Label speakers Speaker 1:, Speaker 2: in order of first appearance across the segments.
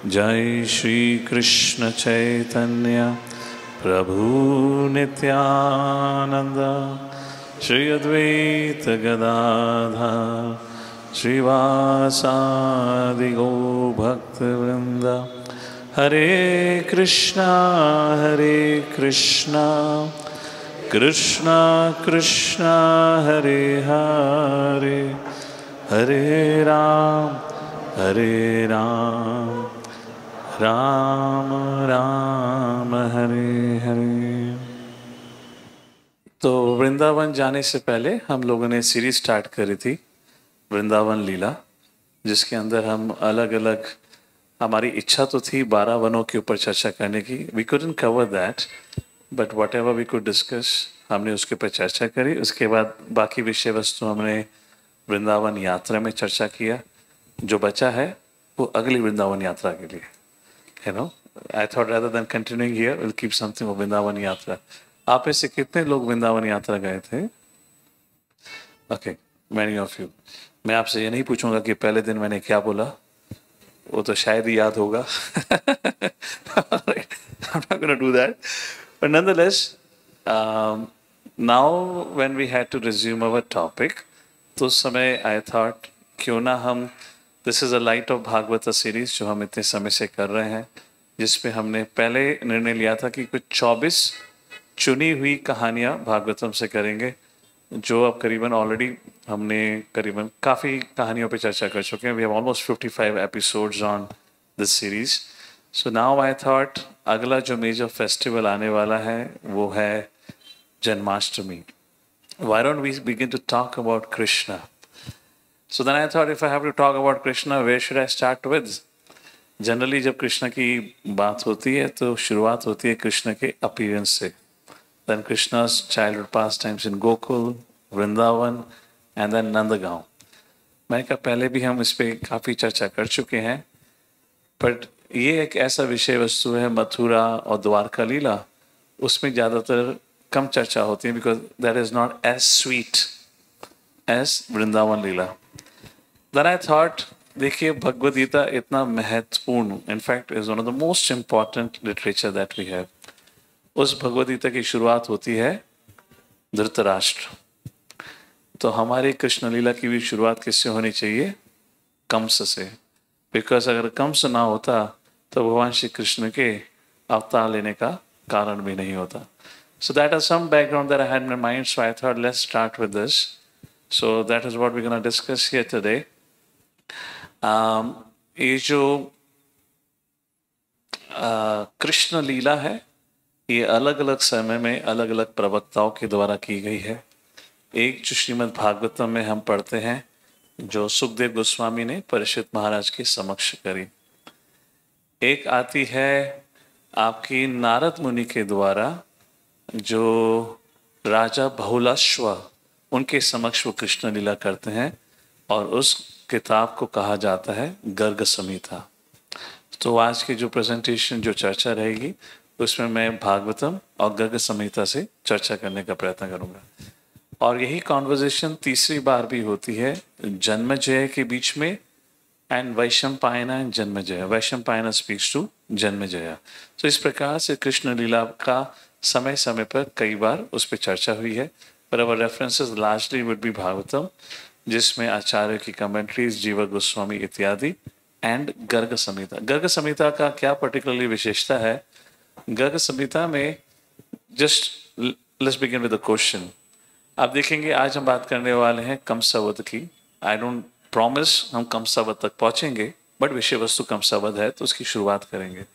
Speaker 1: जय श्री कृष्ण चैतन्य प्रभु नित्यानंद, श्री अद्वैत गदाधर श्रीवासादि गौभक्तवृंद। हरे कृष्णा कृष्णा कृष्णा हरे हरे, हरे राम राम राम हरे हरे। तो वृंदावन जाने से पहले हम लोगों ने सीरीज स्टार्ट करी थी वृंदावन लीला, जिसके अंदर हम अलग अलग, हमारी इच्छा तो थी 12 वनों के ऊपर चर्चा करने की। We couldn't cover that, but whatever we could discuss, हमने उसके ऊपर चर्चा करी। उसके बाद बाकी विषय वस्तु हमने वृंदावन यात्रा में चर्चा किया। जो बचा है वो अगली वृंदावन यात्रा के लिए, you know. I thought rather than continuing here will keep something of Vrindavan यात्रा। आप में से कितने लोग वृंदावन यात्रा गए थे? Okay, many of you. मैं आपसे ये नहीं पूछूंगा कि पहले दिन मैंने क्या बोला, वो तो शायद ही याद होगा। I'm not going to do that. But nonetheless, now when we had to resume our topic, तो उस समय I thought क्यों ना हम, this is a Light of Bhagavata series जो हम इतने समय से कर रहे हैं, जिसपे हमने पहले निर्णय लिया था कि कुछ 24 चुनी हुई कहानियाँ भागवतम से करेंगे, जो अब करीबन ऑलरेडी हमने करीबन काफ़ी कहानियों पे चर्चा कर चुके हैं। We have almost 55 episodes on this series. So now I thought अगला जो मेजर फेस्टिवल आने वाला है वो है Janmashtami. Why don't we begin to talk about Krishna? So then I thought if I have to talk about Krishna, where should I start with? Generally जब कृष्ण की बात होती है तो शुरुआत होती है कृष्ण के अपीयरेंस से। Then Krishna's childhood pastimes in Gokul, Vrindavan, and then Nandagaon. मैंने कहा पहले भी हम इस पे काफ़ी चर्चा कर चुके हैं, बट ये एक ऐसा विषय वस्तु है मथुरा और द्वारका लीला, उसमें ज़्यादातर कम चर्चा होती है, because that is not as sweet as Vrindavan leela. Then I thought, देखिए भगवद गीता इतना महत्वपूर्ण, in fact is one of the most important literature that we have. उस भगवद गीता की शुरुआत होती है धृतराष्ट्र। तो हमारी कृष्ण लीला की भी शुरुआत किससे होनी चाहिए? कंस से। बिकॉज अगर कंस ना होता तो भगवान श्री कृष्ण के अवतार लेने का कारण भी नहीं होता। So that is some background that I had in my mind, so I thought let's start with this. So that is what we gonna discuss here today. ये जो कृष्ण लीला है, ये अलग अलग समय में अलग अलग प्रवक्ताओं के द्वारा की गई है। एक जो श्रीमद् भागवतम में हम पढ़ते हैं, जो सुखदेव गोस्वामी ने परीक्षित महाराज के समक्ष करी। एक आती है आपकी नारद मुनि के द्वारा, जो राजा बहुलाश्व उनके समक्ष वो कृष्ण लीला करते हैं, और उस किताब को कहा जाता है गर्ग संहिता। तो आज की जो प्रेजेंटेशन, जो चर्चा रहेगी, उसमें मैं भागवतम और गर्ग संहिता से चर्चा करने का प्रयत्न करूंगा। और यही कॉन्वर्जेशन तीसरी बार भी होती है जन्मजय के बीच में, and Vaishampayana and Janamejaya. Vaishampayana speaks to Janamejaya. तो इस प्रकार से कृष्ण लीला का समय समय पर कई बार उस पर चर्चा हुई है, पर our references largely would be Bhagavatam, जिसमें आचार्य की कमेंट्रीज, जीव गोस्वामी इत्यादि, एंड गर्ग संहिता। गर्ग संहिता का क्या पर्टिकुलरली विशेषता है? गर्ग संहिता में just let's begin with the question. आप देखेंगे आज हम बात करने वाले हैं कंसवध की। आई डोंट प्रॉमिस हम कंसवध तक पहुंचेंगे, बट विषय वस्तु कंसवध है तो उसकी शुरुआत करेंगे।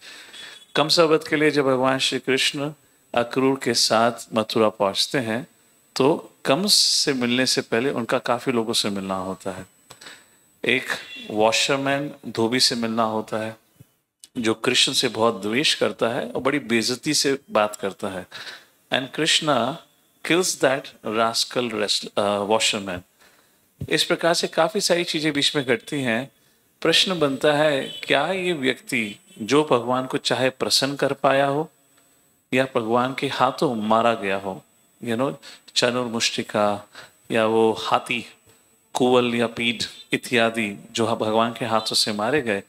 Speaker 1: कंसवध के लिए जब भगवान श्री कृष्ण अक्रूर के साथ मथुरा पहुंचते हैं, तो कंस से मिलने से पहले उनका काफ़ी लोगों से मिलना होता है। एक वॉशरमैन धोबी से मिलना होता है, जो कृष्ण से बहुत द्वेष करता है और बड़ी बेइज्जती से बात करता है। And Krishna kills that rascal washerman. इस प्रकार से काफ़ी सारी चीज़ें बीच में घटती हैं। प्रश्न बनता है, क्या ये व्यक्ति जो भगवान को चाहे प्रसन्न कर पाया हो, या भगवान के हाथों मारा गया हो? यू नो, चनुर्मुष्टिका, या वो हाथी, कुवल या पीठ इत्यादि जो भगवान के हाथों से मारे गए,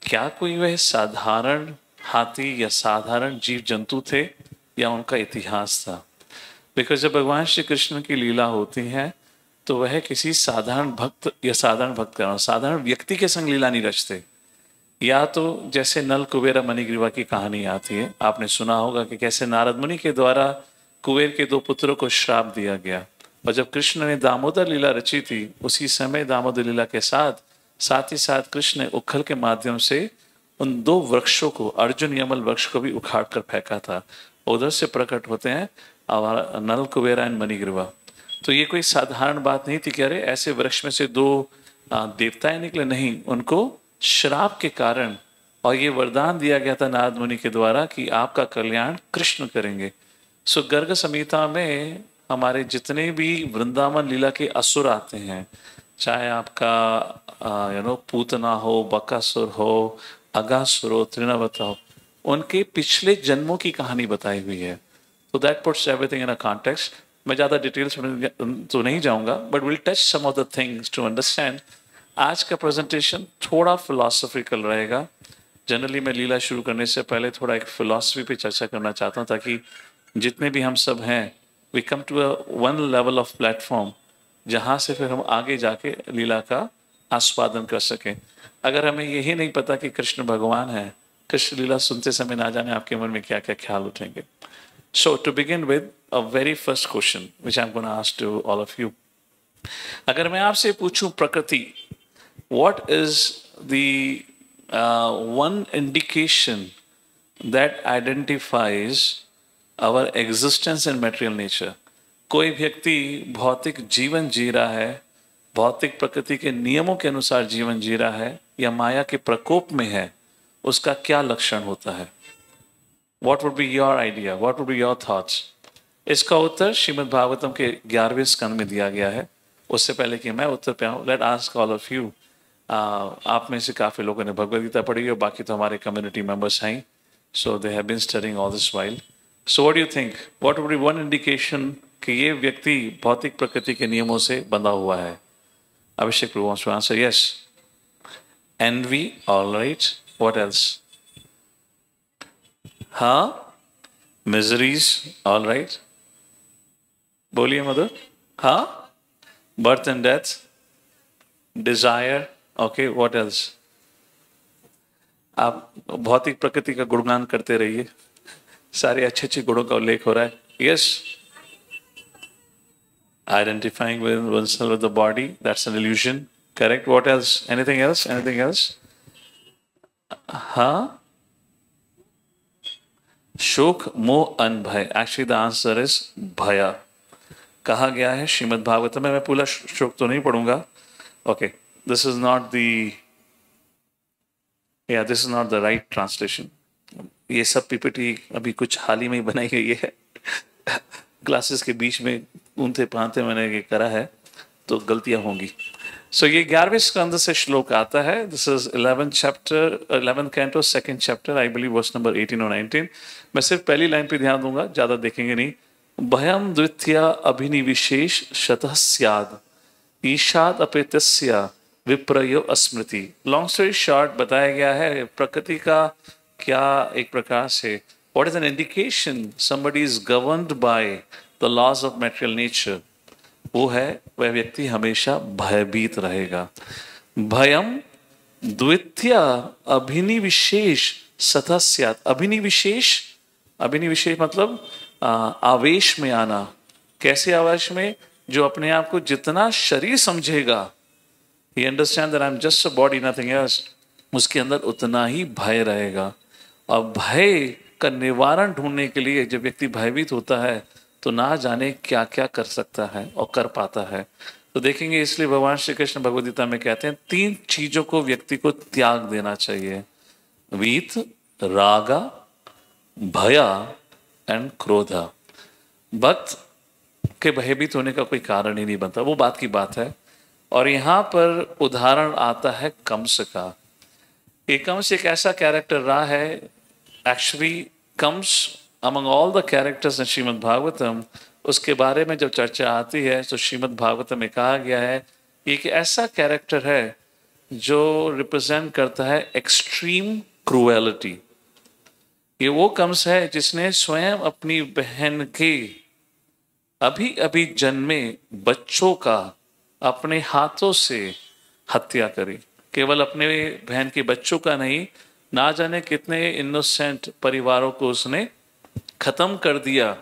Speaker 1: क्या कोई वह साधारण हाथी या साधारण जीव जंतु थे या उनका इतिहास था? बिकॉज जब भगवान श्री कृष्ण की लीला होती है तो वह किसी साधारण भक्त या साधारण व्यक्ति के संग लीला नहीं रचते। या तो जैसे नल कुबेर मणिग्रीवा की कहानी आती है, आपने सुना होगा कि कैसे नारद मुनि के द्वारा कुबेर के 2 पुत्रों को श्राप दिया गया, और जब कृष्ण ने दामोदर लीला रची थी उसी समय दामोदर लीला के साथ साथ ही साथ कृष्ण ने उखल के माध्यम से उन 2 वृक्षों को, अर्जुन यमल वृक्ष को भी उखाड़ कर फेंका था। उधर से प्रकट होते हैं नल कुबेरा एंड मणिग्रीवा। तो ये कोई साधारण बात नहीं थी कि अरे ऐसे वृक्ष में से 2 देवताएं निकले, नहीं, उनको श्राप के कारण, और ये वरदान दिया गया था नारद मुनि के द्वारा कि आपका कल्याण कृष्ण करेंगे। सो गर्ग संहिता में हमारे जितने भी वृंदावन लीला के असुर आते हैं, चाहे आपका पूतना हो, बकासुर हो, अगासुर हो, तृणावत हो, उनके पिछले जन्मों की कहानी बताई हुई है। तो that puts everything in a context. मैं ज़्यादा डिटेल्स में तो नहीं जाऊंगा, but will touch some of the things to understand. आज का प्रेजेंटेशन थोड़ा फिलोसॉफिकल रहेगा। जनरली मैं लीला शुरू करने से पहले थोड़ा एक फिलॉसफी पे चर्चा करना चाहता हूँ, ताकि जितने भी हम सब हैं we come to a one level of platform जहाँ से फिर हम आगे जाके लीला का आस्वादन कर सकें। अगर हमें यही नहीं पता कि कृष्ण भगवान है, कृष्ण लीला सुनते समय ना जाने आपके मन में क्या क्या ख्याल उठेंगे। So to begin with a very first question which I am gonna ask to all of you. अगर मैं आपसे पूछूं प्रकृति, what is the one indication that identifies our existence in material nature? कोई व्यक्ति भौतिक जीवन जी रहा है, भौतिक प्रकृति के नियमों के अनुसार जीवन जी रहा है, या माया के प्रकोप में है, उसका क्या लक्षण होता है? What would be your idea? What would be your thoughts? इसका उत्तर श्रीमद् भागवतम के 11वें स्कंद में दिया गया है। उससे पहले कि मैं उत्तर पे आऊँ, let ask all of you. आप में से काफ़ी लोगों ने भगवद गीता पढ़ी है, बाकी तो हमारे कम्युनिटी मेंबर्स हैं, so they have been studying all this while. So what do you think, what would be one indication कि ये व्यक्ति भौतिक प्रकृति के नियमों से बंधा हुआ है? Abhishek Prabhu wants to answer. Yes, envy, alright, what else? हाँ, मिजरीज, ऑलराइट, बोलिए मधुर। हाँ, birth and death, desire, okay, what else? आप भौतिक प्रकृति का गुणगान करते रहिए, सारे अच्छे अच्छे गुणों का उल्लेख हो रहा है। Yes, identifying with oneself with the body, that's an illusion, correct? What else? Anything else? Anything else? हाँ, शोक, मोह, अनभय। एक्चुअली द आंसर इज भया। कहा गया है श्रीमद् भागवतम में, मैं पूरा श्लोक तो नहीं पढ़ूंगा, okay, this is not the this is not the right translation. ये सब पीपीटी अभी कुछ हाल ही में बनाई गई है क्लासेस के बीच में ऊंधे पांते मैंने ये करा है, तो गलतियां होंगी। सो ये 11वें स्कंद से श्लोक आता है। This is 11th chapter, 11th canto, 2nd chapter, I believe verse number 18 और 19। मैं सिर्फ पहली लाइन पे ध्यान दूंगा, ज्यादा देखेंगे नहीं। भयम द्वितीया अभिनिविशेष शतः स्याद ईशाद अपेतस्य विप्रयो अस्मृति। लॉन्ग स्टोरी शॉर्ट बताया गया है प्रकृति का क्या एक प्रकार से, what is an indication somebody is governed by the laws of material nature, वो है वह व्यक्ति हमेशा भयभीत रहेगा। भयम द्वितीय अभिनिविशेष सतः स्यात्। अभिनिविशेष, अभिनिविशेष मतलब आवेश में आना। कैसे आवेश में? जो अपने आप को जितना शरीर समझेगा, he understand that I'm just a body, nothing else, उसके अंदर उतना ही भय रहेगा। और भय का निवारण ढूंढने के लिए जब व्यक्ति भयभीत होता है तो ना जाने क्या क्या कर सकता है और कर पाता है। तो देखेंगे, इसलिए भगवान श्री कृष्ण भगवद गीता में कहते हैं 3 चीजों को व्यक्ति को त्याग देना चाहिए: वीत, रागा, भया एंड क्रोधा। भक्त के भयभीत होने का कोई कारण ही नहीं बनता, वो बात की बात है। और यहाँ पर उदाहरण आता है कंस का। ये कंस एक ऐसा कैरेक्टर रहा है, actually Kansa among all the characters in Shrimad Bhagavatam, उसके बारे में जब चर्चा आती है तो श्रीमद् भागवतम में कहा गया है एक ऐसा कैरेक्टर है जो रिप्रेजेंट करता है एक्सट्रीम क्रूएलिटी। ये वो कंस है जिसने स्वयं अपनी बहन के अभी अभी जन्मे बच्चों का अपने हाथों से हत्या करी। केवल अपने बहन के बच्चों का नहीं, ना जाने कितने इनोसेंट परिवारों को उसने खत्म कर दिया।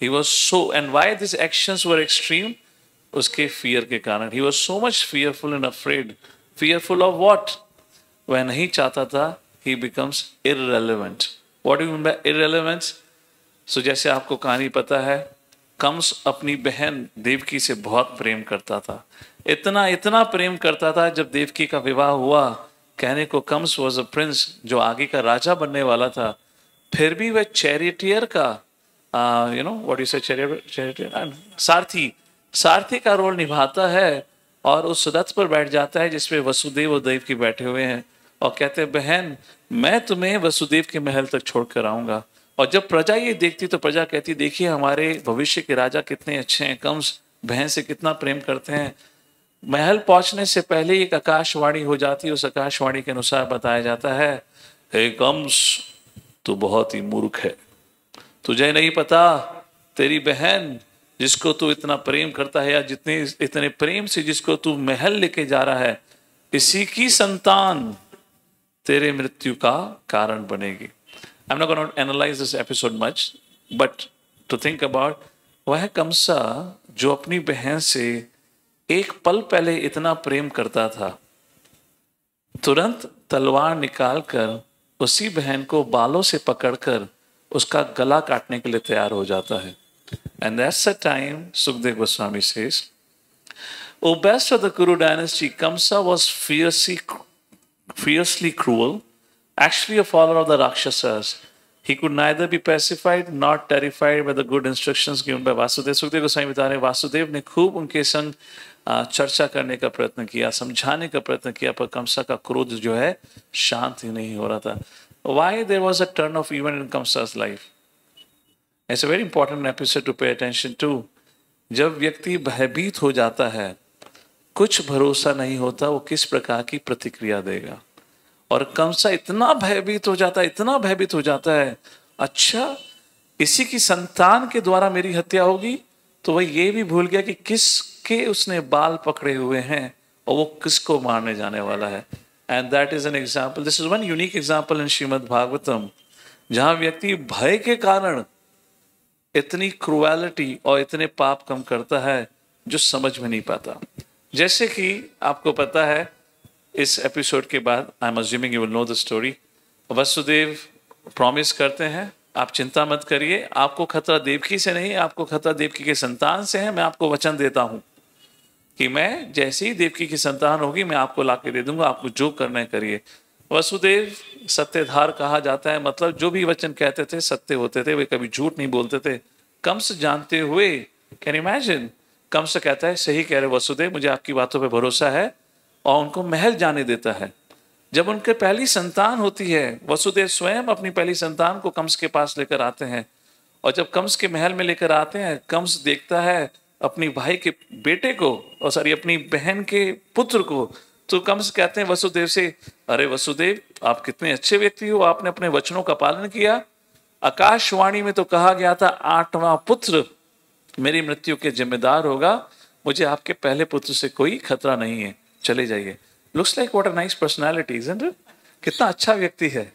Speaker 1: He was so, and why these actions were extreme? उसके fear के कारण। He was so much fearful and afraid. Fearful of what? वह नहीं चाहता था he becomes irrelevant. What do you mean by irrelevance? So जैसे आपको कहानी पता है, कंस अपनी बहन देवकी से बहुत प्रेम करता था। इतना इतना प्रेम करता था, जब देवकी का विवाह हुआ, कहने को कंस वॉज अ प्रिंस, जो आगे का राजा बनने वाला था, फिर भी वह चैरिटियर का व्हाट यू से चैरिटियर सारथी का रोल निभाता है, और उस रथ पर बैठ जाता है जिसपे वसुदेव और देवकी बैठे हुए हैं, और कहते हैं बहन मैं तुम्हें वसुदेव के महल तक छोड़कर आऊंगा। और जब प्रजा ये देखती तो प्रजा कहती देखिए हमारे भविष्य के राजा कितने अच्छे हैं, कंस बहन से कितना प्रेम करते हैं। महल पहुंचने से पहले एक आकाशवाणी हो जाती है, उस आकाशवाणी के अनुसार बताया जाता है, हे कंस तू बहुत ही मूर्ख है, तुझे नहीं पता तेरी बहन जिसको तू इतना प्रेम करता है, या जितने इतने प्रेम से जिसको तू महल लेके जा रहा है, इसी की संतान तेरे मृत्यु का कारण बनेगी। I'm not going to analyze this episode much, but to think about, वह कंसा जो अपनी बहन से एक पल पहले इतना प्रेम करता था, तुरंत तलवार निकालकर उसी बहन को बालों से पकड़कर उसका गला काटने के लिए तैयार हो जाता है। And that's the time Sukdev Goswami says, O best of the Kuru dynasty, Kamsa was fiercely cruel, actually a follower of the Rakshasas. He could neither be pacified nor terrified by the good instructions given by Vasudev. Sukhdev Goswami बता रहे हैं, वासुदेव ने खूब उनके संग चर्चा करने का प्रयत्न किया, समझाने का प्रयत्न किया, पर कंसा का क्रोध जो है शांत ही नहीं हो रहा था। Why there was a turn of event in Kamsa's life? It's a very important episode to pay attention to. जब व्यक्ति भयभीत हो जाता है, कुछ भरोसा नहीं होता वो किस प्रकार की प्रतिक्रिया देगा। और कंसा इतना भयभीत हो जाता है, इतना भयभीत हो जाता है, अच्छा इसी की संतान के द्वारा मेरी हत्या होगी, तो वह ये भी भूल गया कि किसके उसने बाल पकड़े हुए हैं और वो किसको मारने जाने वाला है। And that is an example, this is one unique example in Shrimad Bhagavatam, जहां व्यक्ति भय के कारण इतनी क्रूएलिटी और इतने पाप कम करता है जो समझ में नहीं पाता। जैसे कि आपको पता है, इस एपिसोड के बाद I am assuming you will know the story, Vasudev promise करते हैं आप चिंता मत करिए, आपको खतरा देवकी से नहीं, आपको खतरा देवकी के संतान से है। मैं आपको वचन देता हूं कि मैं जैसे ही देवकी की संतान होगी मैं आपको लाके दे दूंगा, आपको जो करना है करिए। वसुदेव सत्यधार कहा जाता है, मतलब जो भी वचन कहते थे सत्य होते थे, वे कभी झूठ नहीं बोलते थे। कंस जानते हुए, कैन इमेजिन, कंस कहता है सही कह रहे वसुदेव, मुझे आपकी बातों पे भरोसा है, और उनको महल जाने देता है। जब उनके पहली संतान होती है, वसुदेव स्वयं अपनी पहली संतान को कंस के पास लेकर आते हैं, और जब कंस के महल में लेकर आते हैं, कंस देखता है अपनी भाई के बेटे को, और सॉरी अपनी बहन के पुत्र को, तो कंस कहते हैं वसुदेव से, अरे वसुदेव आप कितने अच्छे व्यक्ति हो, आपने अपने वचनों का पालन किया। आकाशवाणी में तो कहा गया था 8वां पुत्र मेरी मृत्यु के जिम्मेदार होगा, मुझे आपके पहले पुत्र से कोई खतरा नहीं है, चले जाइए। Looks like what a nice personality, isn't it? कितना अच्छा व्यक्ति है,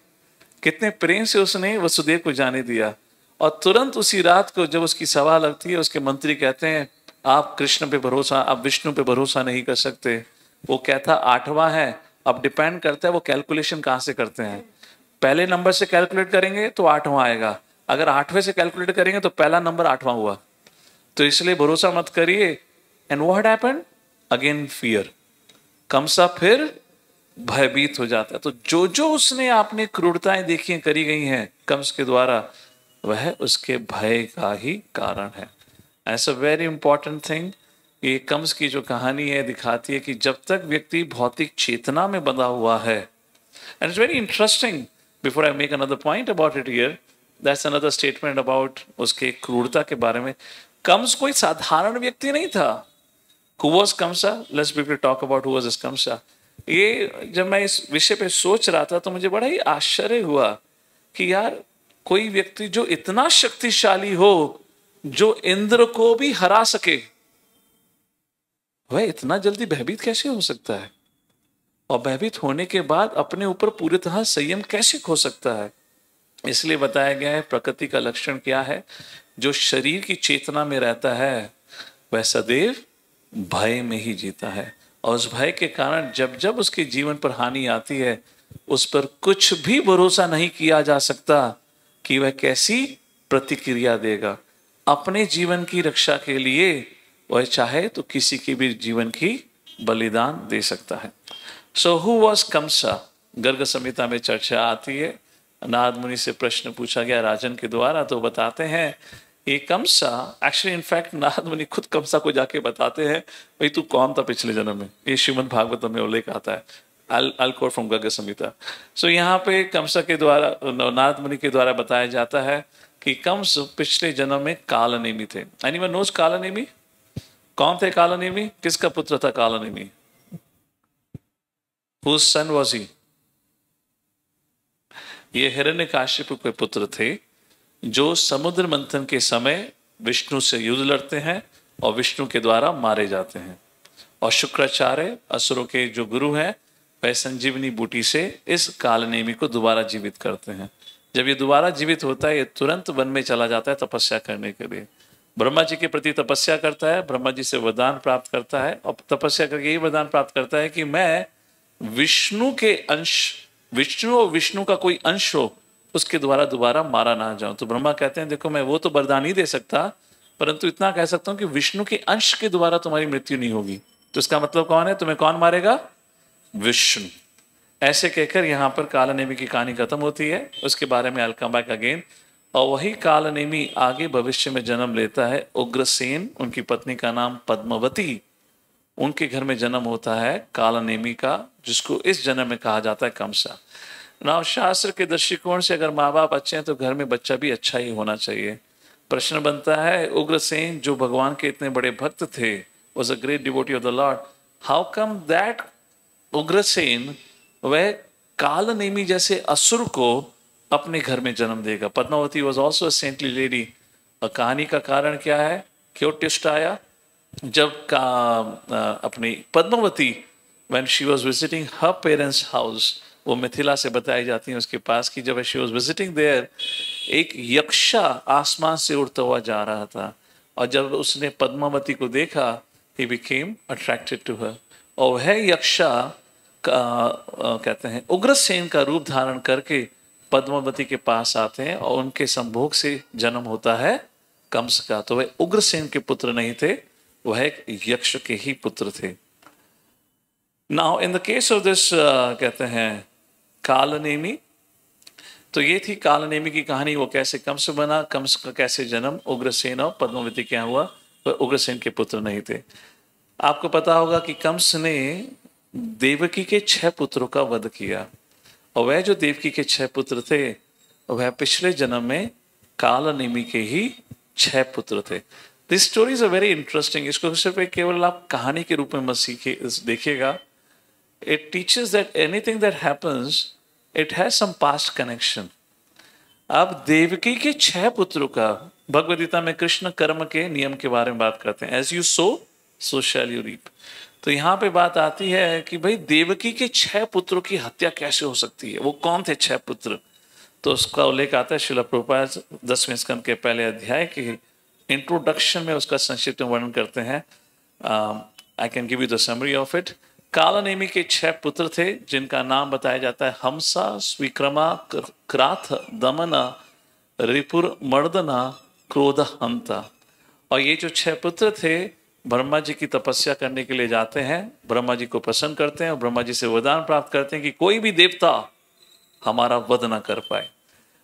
Speaker 1: कितने प्रेम से उसने वसुदेव को जाने दिया। और तुरंत उसी रात को जब उसकी सभा लगती है, उसके मंत्री कहते हैं आप कृष्ण पे भरोसा, आप विष्णु पे भरोसा नहीं कर सकते। वो कहता 8वां है, अब डिपेंड करता है वो कैलकुलेशन कहाँ से करते हैं। पहले नंबर से कैलकुलेट करेंगे तो 8वां आएगा, अगर 8वें से कैलकुलेट करेंगे तो पहला नंबर 8वां हुआ, तो इसलिए भरोसा मत करिए। And what happened again, fear. Kamsa फिर भयभीत हो जाता है। तो जो जो उसने आपने क्रूरताएं देखी करी गई हैं कंस के द्वारा, वह उसके भय का ही कारण है। ऐसा वेरी इंपॉर्टेंट थिंग, ये कंस की जो कहानी है दिखाती है कि जब तक व्यक्ति भौतिक चेतना में बंधा हुआ है, and it's very interesting, before I make another point about it here, that's another statement about उसके क्रूरता के बारे में। कंस कोई साधारण व्यक्ति नहीं था। Who was Kamsa? Let's briefly talk about who was this Kamsa. ये जब मैं इस विषय पे सोच रहा था तो मुझे बड़ा ही आश्चर्य हुआ कि यार कोई व्यक्ति जो इतना शक्तिशाली हो, जो इंद्र को भी हरा सके, वह इतना जल्दी भयभीत कैसे हो सकता है? और भयभीत होने के बाद अपने ऊपर पूरी तरह संयम कैसे खो सकता है? इसलिए बताया गया है प्रकृति का लक्षण क्या है। जो शरीर की चेतना में रहता है वह सदैव भय में ही जीता है, और उस भय के कारण जब जब उसके जीवन पर हानि आती है, उस पर कुछ भी भरोसा नहीं किया जा सकता कि वह कैसी प्रतिक्रिया देगा। अपने जीवन की रक्षा के लिए वह चाहे तो किसी के भी जीवन की बलिदान दे सकता है। So who was Kamsa? Garga Samhita में चर्चा आती है। नारद मुनि से प्रश्न पूछा गया राजन के द्वारा, तो बताते हैं ये कंसा, एक्चुअली इनफैक्ट नारद मुनि खुद कंसा को जाके बताते हैं, भाई तू कौन था पिछले जन्म में। ये श्रीमद् भागवतम में उल्लेख आता है। I'll quote from गर्ग संहिता। सो यहाँ पे कंसा के द्वारा, नारद मुनि के द्वारा बताया जाता है कि कंस पिछले जन्म में कालनेमी थे। Anyone knows Kalanemi? कौन थे कालनेमी? किसका पुत्र था Kalanemi? Whose son was he? ये हिरण्यकाशिपु के पुत्र थे, जो समुद्र मंथन के समय विष्णु से युद्ध लड़ते हैं और विष्णु के द्वारा मारे जाते हैं। और शुक्राचार्य असुरों के जो गुरु हैं, वह संजीवनी बूटी से इस कालनेमी को दोबारा जीवित करते हैं। जब ये दोबारा जीवित होता है, ये तुरंत वन में चला जाता है तपस्या करने के लिए। ब्रह्मा जी के प्रति तपस्या करता है, ब्रह्मा जी से वरदान प्राप्त करता है, और तपस्या करके यही वरदान प्राप्त करता है कि मैं विष्णु के अंश, विष्णु और विष्णु का कोई अंश हो, उसके द्वारा दोबारा मारा ना जाऊं। तो ब्रह्मा कहते हैं देखो मैं वो तो वरदान नहीं दे सकता, परंतु इतना कह सकता हूं कि विष्णु के अंश के द्वारा तुम्हारी मृत्यु नहीं होगी। तो इसका मतलब कौन है? तुम्हें कौन मारेगा? विष्णु। ऐसे कहकर यहां पर कालनेमी की कहानी खत्म होती है। उसके बारे में I'll come back again। और वही कालनेमी आगे भविष्य में जन्म लेता है उग्रसेन, उनकी पत्नी का नाम पद्मावती, उनके घर में जन्म होता है कालनेमी का, जिसको इस जन्म में कहा जाता है कंसा। ना शास्त्र के दृष्टिकोण से अगर माँ बाप अच्छे हैं तो घर में बच्चा भी अच्छा ही होना चाहिए। प्रश्न बनता है, उग्रसेन जो भगवान के इतने बड़े भक्त थे, was a great devotee of the Lord, how come that Ugrasen वह कालनेमी जैसे असुर को अपने घर में जन्म देगा? Padmavati was also a saintly lady. और कहानी का कारण क्या है? क्यों ट्विस्ट आया? जब अपनी Padmavati when she was visiting her parents house, वो मिथिला से बताई जाती है उसके पास कि जब she was visiting there, एक यक्षा आसमान से उड़ता हुआ जा रहा था, और जब उसने पद्मावती को देखा, he became attracted to her। और वह यक्षा कहते हैं उग्रसेन का रूप धारण करके पद्मावती के पास आते हैं, और उनके संभोग से जन्म होता है कंस का। तो वह उग्रसेन के पुत्र नहीं थे, वह एक यक्ष के ही पुत्र थे। Now in the case of this कहते हैं कालनेमी, तो ये थी कालनेमी की कहानी। वो कैसे कंस बना, कंस का कैसे जन्म उग्रसेन और पद्मावती क्या हुआ, वह उग्रसेन के पुत्र नहीं थे। आपको पता होगा कि कंस ने देवकी के 6 पुत्रों का वध किया, और वह जो देवकी के 6 पुत्र थे, वह पिछले जन्म में कालनेमी के ही 6 पुत्र थे। This story is a very interesting. इसको सिर्फ केवल आप कहानी के रूप में मत देखिएगा। It teaches that anything that happens, it has some past connection. अब देवकी के 6 पुत्रों का, भगवद गीता में कृष्ण कर्म के नियम के बारे में बात करते हैं, as you sow so shall you reap. तो यहाँ पे बात आती है कि भाई देवकी के 6 पुत्रों की हत्या कैसे हो सकती है, वो कौन थे 6 पुत्र? तो उसका उल्लेख आता है श्रील प्रभुपाद 10वें स्कंद के पहले अध्याय के इंट्रोडक्शन में, उसका संक्षिप्त वर्णन करते हैं। I can give you the summary of it. Kalanemi के 6 पुत्र थे, जिनका नाम बताया जाता है हमसा, स्विक्रमा, क्राथ, दमना, रिपुर, मर्दना, क्रोध, हंता। और ये जो 6 पुत्र थे, ब्रह्मा जी की तपस्या करने के लिए जाते हैं, ब्रह्मा जी को प्रसन्न करते हैं और ब्रह्मा जी से वरदान प्राप्त करते हैं कि कोई भी देवता हमारा वध ना कर पाए।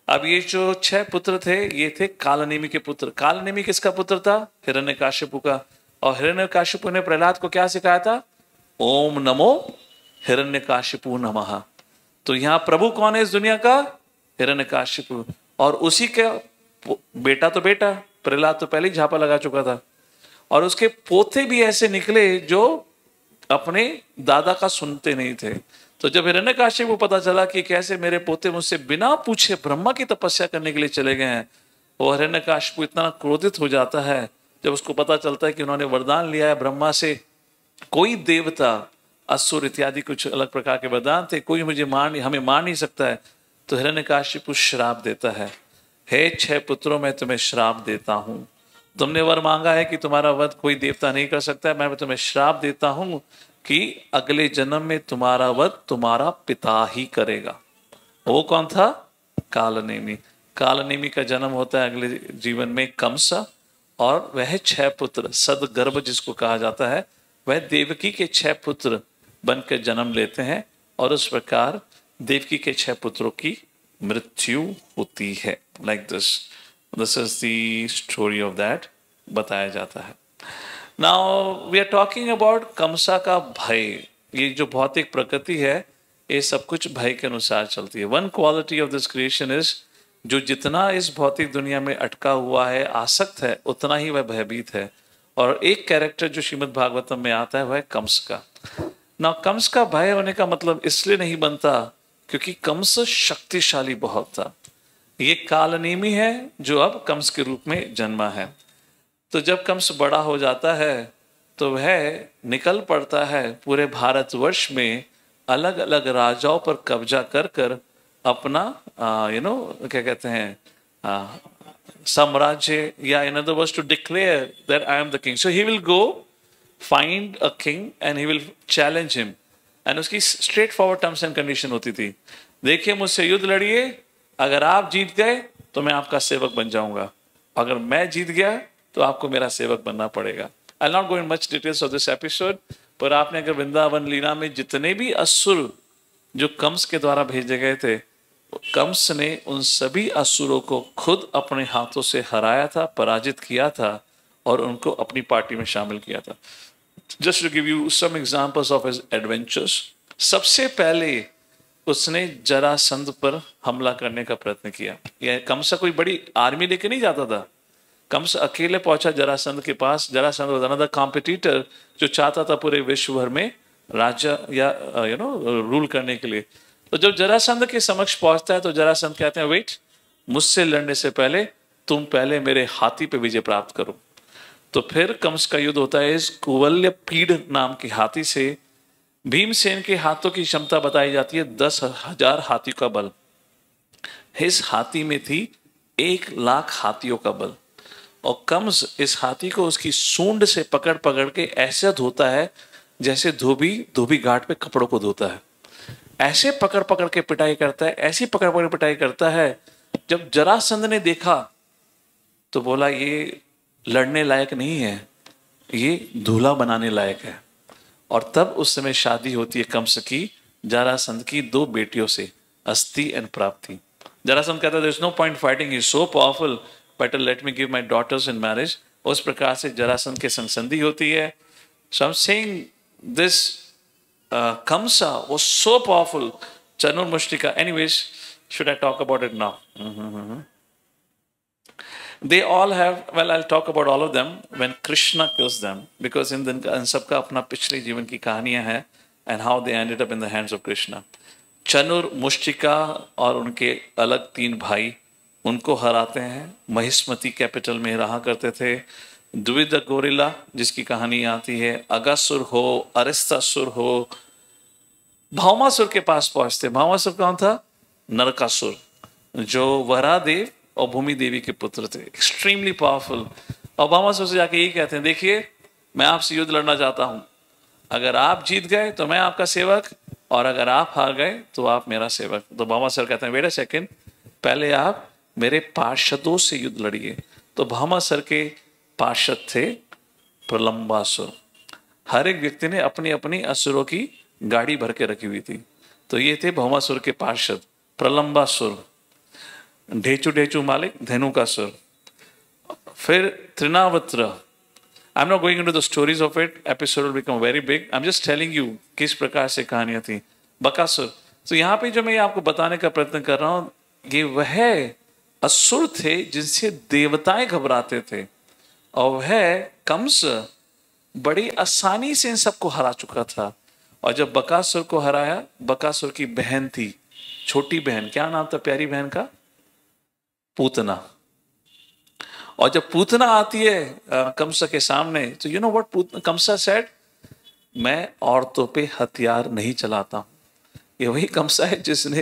Speaker 1: अब ये जो 6 पुत्र थे, ये थे कालनेमी के पुत्र। कालनेमी किसका पुत्र था? हिरण्यकाशिपु का। और हिरण्यकाशिपु ने प्रहलाद को क्या सिखाया था? ओम नमो हिरण्यकाशिपु नमः। तो यहाँ प्रभु कौन है इस दुनिया का? हिरण्यकाशिपु। और उसी का बेटा तो बेटा प्रहलाद तो पहले ही झापा लगा चुका था, और उसके पोते भी ऐसे निकले जो अपने दादा का सुनते नहीं थे। तो जब हिरण्यकाशिपु को पता चला कि कैसे मेरे पोते मुझसे बिना पूछे ब्रह्मा की तपस्या करने के लिए चले गए हैं, वो हिरण्यकाशिपु इतना क्रोधित हो जाता है जब उसको पता चलता है कि उन्होंने वरदान लिया है ब्रह्मा से, कोई देवता, असुर इत्यादि कुछ अलग प्रकार के वरदान थे, कोई हमें मार नहीं सकता है। तो हिरण्यकाशिपु श्राप देता है, हे 6 पुत्रों मैं तुम्हें श्राप देता हूं, तुमने वर मांगा है कि तुम्हारा वध कोई देवता नहीं कर सकता है, मैं तुम्हें श्राप देता हूं कि अगले जन्म में तुम्हारा वध तुम्हारा पिता ही करेगा। वो कौन था? कालनेमी। कालनेमी का जन्म होता है अगले जीवन में कंसा, और वह 6 पुत्र, सदगर्भ जिसको कहा जाता है, वह देवकी के 6 पुत्र बनकर जन्म लेते हैं, और उस प्रकार देवकी के 6 पुत्रों की मृत्यु होती है। Like this is the story of that बताया जाता है। Now we are talking about Kamsa का भय। ये जो भौतिक प्रकृति है ये सब कुछ भय के अनुसार चलती है। One quality of this creation is, जो जितना इस भौतिक दुनिया में अटका हुआ है, आसक्त है, उतना ही वह भयभीत है। और एक कैरेक्टर जो श्रीमद् भागवतम में आता है वह है कंस का। ना कंस का भय होने का मतलब इसलिए नहीं बनता क्योंकि कंस शक्तिशाली बहुत था। ये कालनेमी है जो अब कंस के रूप में जन्मा है। तो जब कंस बड़ा हो जाता है तो वह निकल पड़ता है पूरे भारतवर्ष में अलग अलग राजाओं पर कब्जा कर कर अपना क्या कहते हैं साम्राज्य, या in other words to declare that I am the king. So he will go find a king and he will challenge him, and उसकी straightforward terms and condition होती थी, देखिए मुझसे युद्ध लड़िए, अगर आप जीत गए तो मैं आपका सेवक बन जाऊंगा, अगर मैं जीत गया तो आपको मेरा सेवक बनना पड़ेगा। I not go in much details of this episode, पर आपने अगर वृंदावन लीला में जितने भी असुर जो कंस के द्वारा भेजे गए थे, कंस ने उन सभी असुरों को खुद अपने हाथों से हराया था, पराजित किया था और उनको अपनी पार्टी में शामिल किया था। Just to give you some examples of his adventures, सबसे पहले उसने जरासंध पर हमला करने का प्रयत्न किया। यह कंस कोई बड़ी आर्मी लेके नहीं जाता था, कंस अकेले पहुंचा जरासंध के पास। जरासंध वाज अनदर कॉम्पिटिटर जो चाहता था पूरे विश्व भर में राज्य या रूल करने के लिए। तो जब जरासंध के समक्ष पहुंचता है तो जरासंध कहते हैं, वेट, मुझसे लड़ने से पहले तुम पहले मेरे हाथी पे विजय प्राप्त करो। तो फिर कंस का युद्ध होता है इस कुवल्य पीड़ नाम के हाथी से। भीमसेन के हाथों की क्षमता बताई जाती है 10,000 हाथी का बल। इस हाथी में थी 1,00,000 हाथियों का बल, और कंस इस हाथी को उसकी सूंड से पकड़ पकड़ के ऐसे धोता है जैसे धोबी घाट पे कपड़ों को धोता है। ऐसे पकड़ पकड़ के पिटाई करता है, ऐसी पकड़ पकड़ पिटाई करता है। जब जरासंध ने देखा तो बोला ये लड़ने लायक नहीं है, ये दूल्हा बनाने लायक है। और तब उस समय शादी होती है कंस की जरासंध की 2 बेटियों से, अस्ति एंड प्राप्ति। जरासंध कहता है there is no point fighting, he is so powerful, better let me give my daughters in marriage. उस प्रकार से जरासंध के संग संधि होती है। So I am saying this Kamsa was so powerful. Chanur Mushtika. Anyways, should I talk about it now? They all have, well, I'll talk about all of them when Krishna kills them, because in सबका अपना पिछले जीवन की कहानियां हैं and how they ended up in the hands of Krishna. चनुर, Mushtika और उनके अलग 3 भाई उनको हराते हैं। महिष्मती कैपिटल में रहा करते थे। द्विविद गोरिल्ला जिसकी कहानी आती है, अगासुर हो, अरिस्तासुर हो, भावमासुर के पास पहुंचते। भावमासुर कौन था? नरकासुर, जो वरादेव और भूमि देवी के पुत्र थे, एक्सट्रीमली पावरफुल। और भावमासुर से जाके यही कहते हैं, देखिए मैं आपसे युद्ध लड़ना चाहता हूं, अगर आप जीत गए तो मैं आपका सेवक, और अगर आप हार गए तो आप मेरा सेवक। तो भावमासुर कहते हैं वेट अ सेकंड, पहले आप मेरे पार्षदों से युद्ध लड़िए। तो भावमासुर के पार्षद थे प्रलंबासुर। हर एक व्यक्ति ने अपनी अपनी असुरों की गाड़ी भर के रखी हुई थी। तो ये थे भौमासुर के पार्षद, प्रलंबासुर, ढेचू ढेचू मालिक, धेनुकासुर, फिर Trinavarta. I am not going into the stories of it, episode will become very big. I am just telling you किस प्रकार से कहानियां थी। बकासुर। तो यहाँ पे जो मैं आपको बताने का प्रयत्न कर रहा हूं, ये वह असुर थे जिनसे देवताएं घबराते थे, और वह कंस बड़ी आसानी से इन सबको हरा चुका था। और जब बकासुर को हराया, बकासुर की बहन थी, छोटी बहन, क्या नाम था प्यारी बहन का? पूतना। और जब पूतना आती है कंस के सामने, तो you know what Kansa said, मैं औरतों पे हथियार नहीं चलाता हूं। ये वही कंसा है जिसने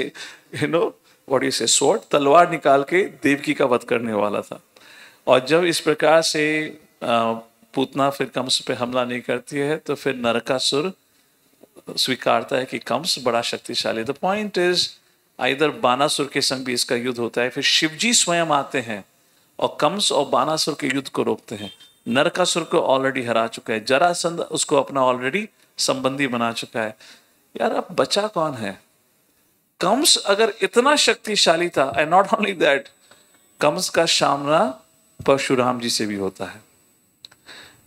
Speaker 1: यू नो व्हाट यू से स्वॉर्ड, तलवार निकाल के देवकी का वध करने वाला था। और जब इस प्रकार से पूतना फिर कंस पे हमला नहीं करती है, तो फिर नरकासुर स्वीकारता है कि कंस बड़ा शक्तिशाली। द पॉइंट इज, इधर बानासुर के संग भी इसका युद्ध होता है, फिर शिवजी स्वयं आते हैं और कंस और बानासुर के युद्ध को रोकते हैं। नरकासुर को ऑलरेडी हरा चुका है, जरासंध उसको अपना ऑलरेडी संबंधी बना चुका है। यार अब बचा कौन है? कंस अगर इतना शक्तिशाली था, and not only that, Kansa का सामना परशुराम जी से भी होता है।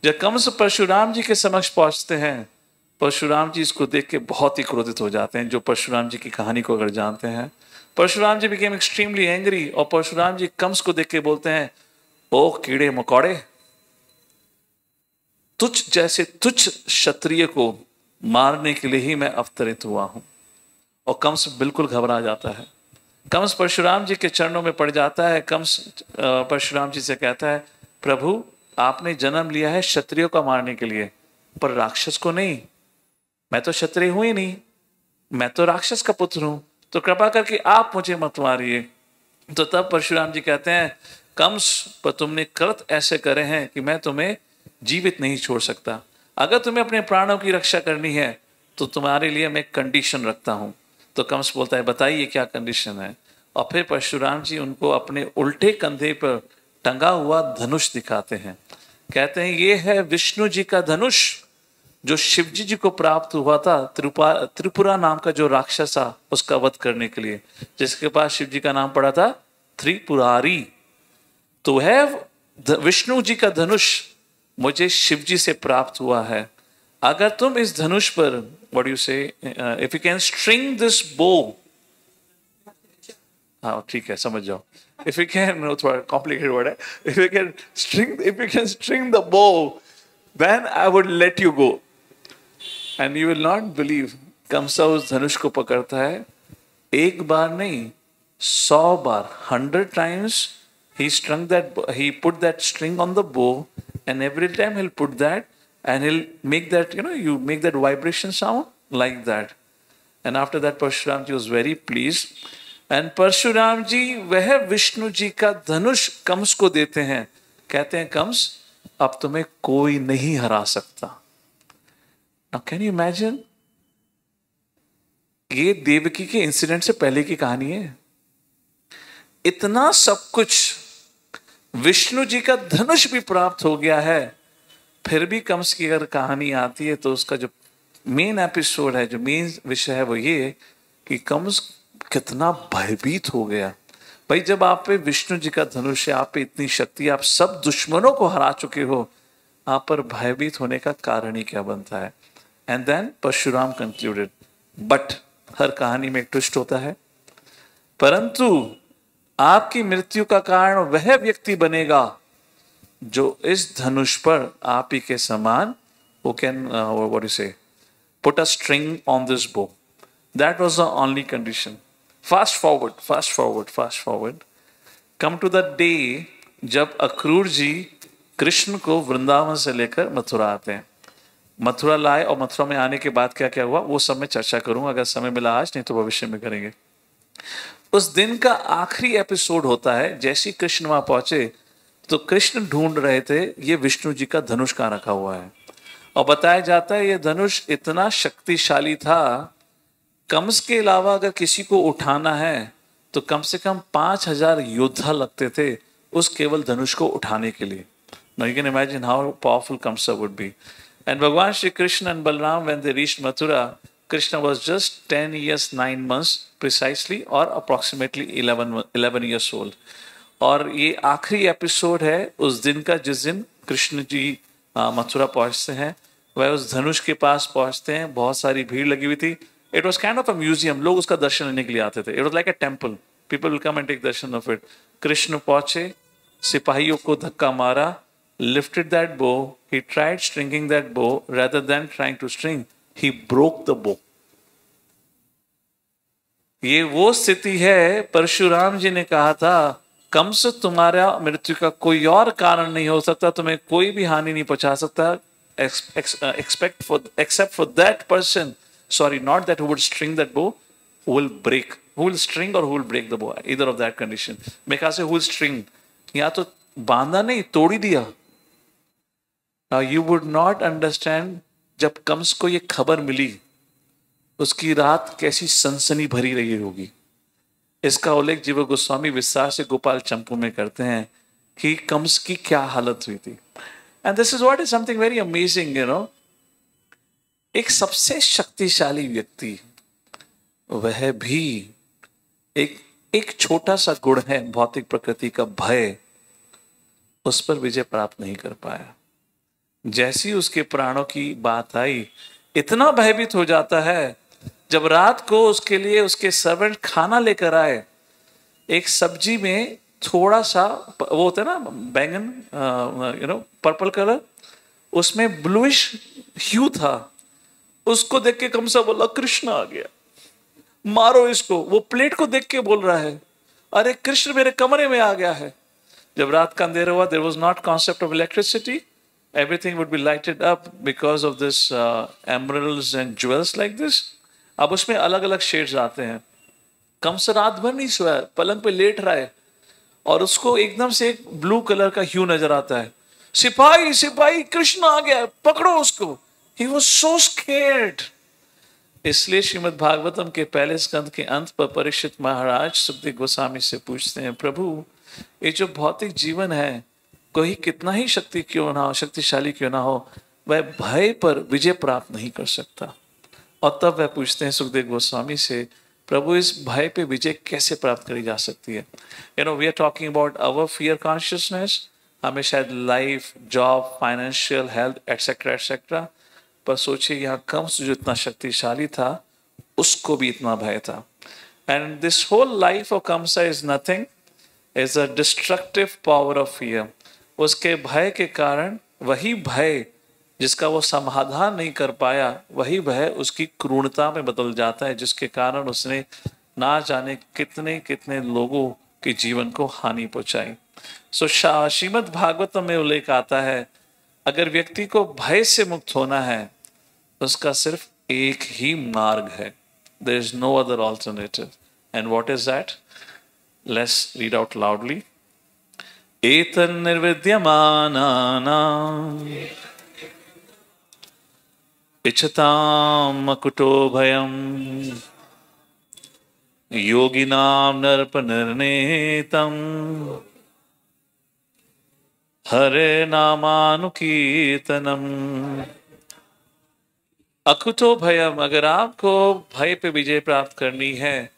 Speaker 1: जब कंस परशुराम जी के समक्ष पहुंचते हैं, परशुराम जी इसको देख के बहुत ही क्रोधित हो जाते हैं। जो परशुराम जी की कहानी को अगर जानते हैं, परशुराम जी बिकेम एक्सट्रीमली एंग्री, और परशुराम जी कंस को देख के बोलते हैं, ओ कीड़े मकोड़े, तुच्छ जैसे तुच्छ क्षत्रिय को मारने के लिए ही मैं अवतरित हुआ हूं। और कंस बिल्कुल घबरा जाता है। कंस परशुराम जी के चरणों में पड़ जाता है। कंस परशुराम जी से कहता है, प्रभु आपने जन्म लिया है क्षत्रियों को मारने के लिए, पर राक्षस को नहीं। मैं तो क्षत्रिय हूं ही नहीं, मैं तो राक्षस का पुत्र हूं, तो कृपा करके आप मुझे मत मारिए। तो तब परशुराम जी कहते हैं, कंस, पर तुमने कृत ऐसे करे हैं कि मैं तुम्हें जीवित नहीं छोड़ सकता। अगर तुम्हें अपने प्राणों की रक्षा करनी है तो तुम्हारे लिए मैं कंडीशन रखता हूं। तो कंस बोलता है, बताइए क्या कंडीशन है? और फिर परशुराम जी उनको अपने उल्टे कंधे पर टंगा हुआ धनुष दिखाते हैं। कहते हैं, ये है विष्णु जी का धनुष, जो शिवजी जी को प्राप्त हुआ था त्रिपुरा नाम का जो राक्षस था उसका वध करने के लिए, जिसके पास शिव जी का नाम पड़ा था त्रिपुरारी। तो है विष्णु जी का धनुष मुझे शिव जी से प्राप्त हुआ है। अगर तुम इस धनुष पर, व्हाट यू से, if you can string this बो, हाँ ठीक है समझ जाओ, इफ यू कैन, थोड़ा कॉम्प्लिकेटेड वर्ड है, if you can string the बो, then I would let you go. And you will not believe, कंसा उस धनुष को पकड़ता है, एक बार नहीं 100 बार, 100 times he put that string on the bow, and every time he'll put that and he'll make that, you make that vibration sound like that. And after that Parshuram ji was very pleased, and Parshuram ji वह विष्णु जी का धनुष कंस को देते हैं। कहते हैं, कंस अब तुम्हें कोई नहीं हरा सकता। Now can you imagine? ये देवकी के इंसिडेंट से पहले की कहानी है। इतना सब कुछ, विष्णु जी का धनुष भी प्राप्त हो गया है, फिर भी कंस की अगर कहानी आती है तो उसका जो मेन एपिसोड है, जो मेन विषय है, वो ये कि कंस कितना भयभीत हो गया। भाई जब आप पे विष्णु जी का धनुष है, आप पे इतनी शक्ति, आप सब दुश्मनों को हरा चुके हो, आप पर भयभीत होने का कारण ही क्या बनता है? And then Parashurama concluded, but हर कहानी में एक ट्विस्ट होता है, परंतु आपकी मृत्यु का कारण वह व्यक्ति बनेगा जो इस धनुष पर आप ही के समान, who can what do you say, put a string on this bow. That was the only condition. Fast forward. Come to the day जब अक्रूर जी कृष्ण को वृंदावन से लेकर मथुरा आते हैं। मथुरा लाए, और मथुरा में आने के बाद क्या क्या हुआ वो सब मैं चर्चा करूंगा, अगर समय मिला आज, नहीं तो भविष्य में करेंगे। उस दिन का आखिरी एपिसोड होता है, जैसे कृष्ण वहां पहुंचे तो कृष्ण ढूंढ रहे थे ये विष्णु जी का धनुष कहाँ रखा हुआ है। और बताया जाता है ये धनुष इतना शक्तिशाली था, कंस के अलावा अगर किसी को उठाना है तो कम से कम 5000 योद्धा लगते थे उस केवल धनुष को उठाने के लिए। Now you can imagine how powerful Kamsa would be. And Bhagwan Shri Krishna and Balram, when they reached Mathura, Krishna was just 10 years 9 months precisely, or approximately 11 years old. और ये आखिरी एपिसोड है उस दिन का, जिस दिन कृष्ण जी मथुरा पहुंचते हैं। वह उस धनुष के पास पहुंचते हैं, बहुत सारी भीड़ लगी हुई थी। It was kind of a museum, लोग उसका दर्शन लेने के लिए आते थे। It was like a temple, people will come and take darshan of it. Krishna पहुंचे, सिपाहियों को धक्का मारा, lifted that bow, he tried stringing that bow. Rather than trying to string, he broke the bow. ये वो स्थिति है, परशुराम जी ने कहा था कंस तुम्हारा मृत्यु का कोई और कारण नहीं हो सकता, तुम्हें कोई भी हानि नहीं पहुंचा सकता, except for that person, sorry, not that who would string that bow, who will break, who will string or who will break the bow, either of that condition. मैं कहा से who will string, या तो बांधा नहीं तोड़ी दिया. Now you would not understand जब कंस को ये खबर मिली उसकी रात कैसी सनसनी भरी रही होगी. इसका उल्लेख जीव गोस्वामी विस्तार से गोपाल चंपू में करते हैं कि कंस की क्या हालत हुई थी. And this is what is something very amazing, you know. एक सबसे शक्तिशाली व्यक्ति वह भी एक छोटा सा गुण है भौतिक प्रकृति का भय, उस पर विजय प्राप्त नहीं कर पाया. जैसी उसके प्राणों की बात आई इतना भयभीत हो जाता है, जब रात को उसके लिए उसके सर्वेंट खाना लेकर आए, एक सब्जी में थोड़ा सा वो होता है ना बैंगन, यू नो, पर्पल कलर, उसमें ब्लूइश ह्यू था. उसको देख के कंसा बोला कृष्ण आ गया, मारो इसको. वो प्लेट को देख के बोल रहा है अरे कृष्ण मेरे कमरे में आ गया है. जब रात का अंधेरा हुआ, there was not concept of electricity, everything would be lighted up because of this emeralds and jewels like this. अब उसमें अलग अलग शेड्स आते हैं. कंस रात भर नहीं सोया, पलंग पे लेट रहा है और उसको एकदम से एक ब्लू कलर का ह्यू नजर आता है. सिपाही सिपाही कृष्ण आ गया, पकड़ो उसको. He was so scared. इसलिए श्रीमद् भागवतम के पहले स्कंद के अंत पर परीक्षित महाराज सुखदेव गोस्वामी से पूछते हैं, प्रभु ये जो भौतिक जीवन है, कोई कितना ही शक्ति क्यों ना हो, शक्तिशाली क्यों ना हो, वह भय पर विजय प्राप्त नहीं कर सकता. और तब वह पूछते हैं सुखदेव गोस्वामी से, प्रभु इस भय पे विजय कैसे प्राप्त करी जा सकती है. You know, we are talking about our fear consciousness. हमें शायद life, job, financial, health etcetera etcetera, पर सोचिए यहाँ कंस जो इतना शक्तिशाली था उसको भी इतना भय था. And this whole life of Kamsa is nothing, is a destructive power of fear. उसके भय के कारण, वही भय जिसका वो समाधान नहीं कर पाया, वही भय उसकी क्रूरता में बदल जाता है, जिसके कारण उसने ना जाने कितने कितने लोगों के जीवन को हानि पहुंचाई. सो श्रीमद् भागवतम में उल्लेख आता है, अगर व्यक्ति को भय से मुक्त होना है, उसका सिर्फ एक ही मार्ग है. There is no other alternative. And what is that? Let's read out loudly. एतन्निर्विद्यमानानाम् इच्छताम् अकुतो भयम् योगिनां नरपनिर्णेतम् हरे नामानुकीर्तनम्. अकुतो भयम, अगर आपको भय पे विजय प्राप्त करनी है,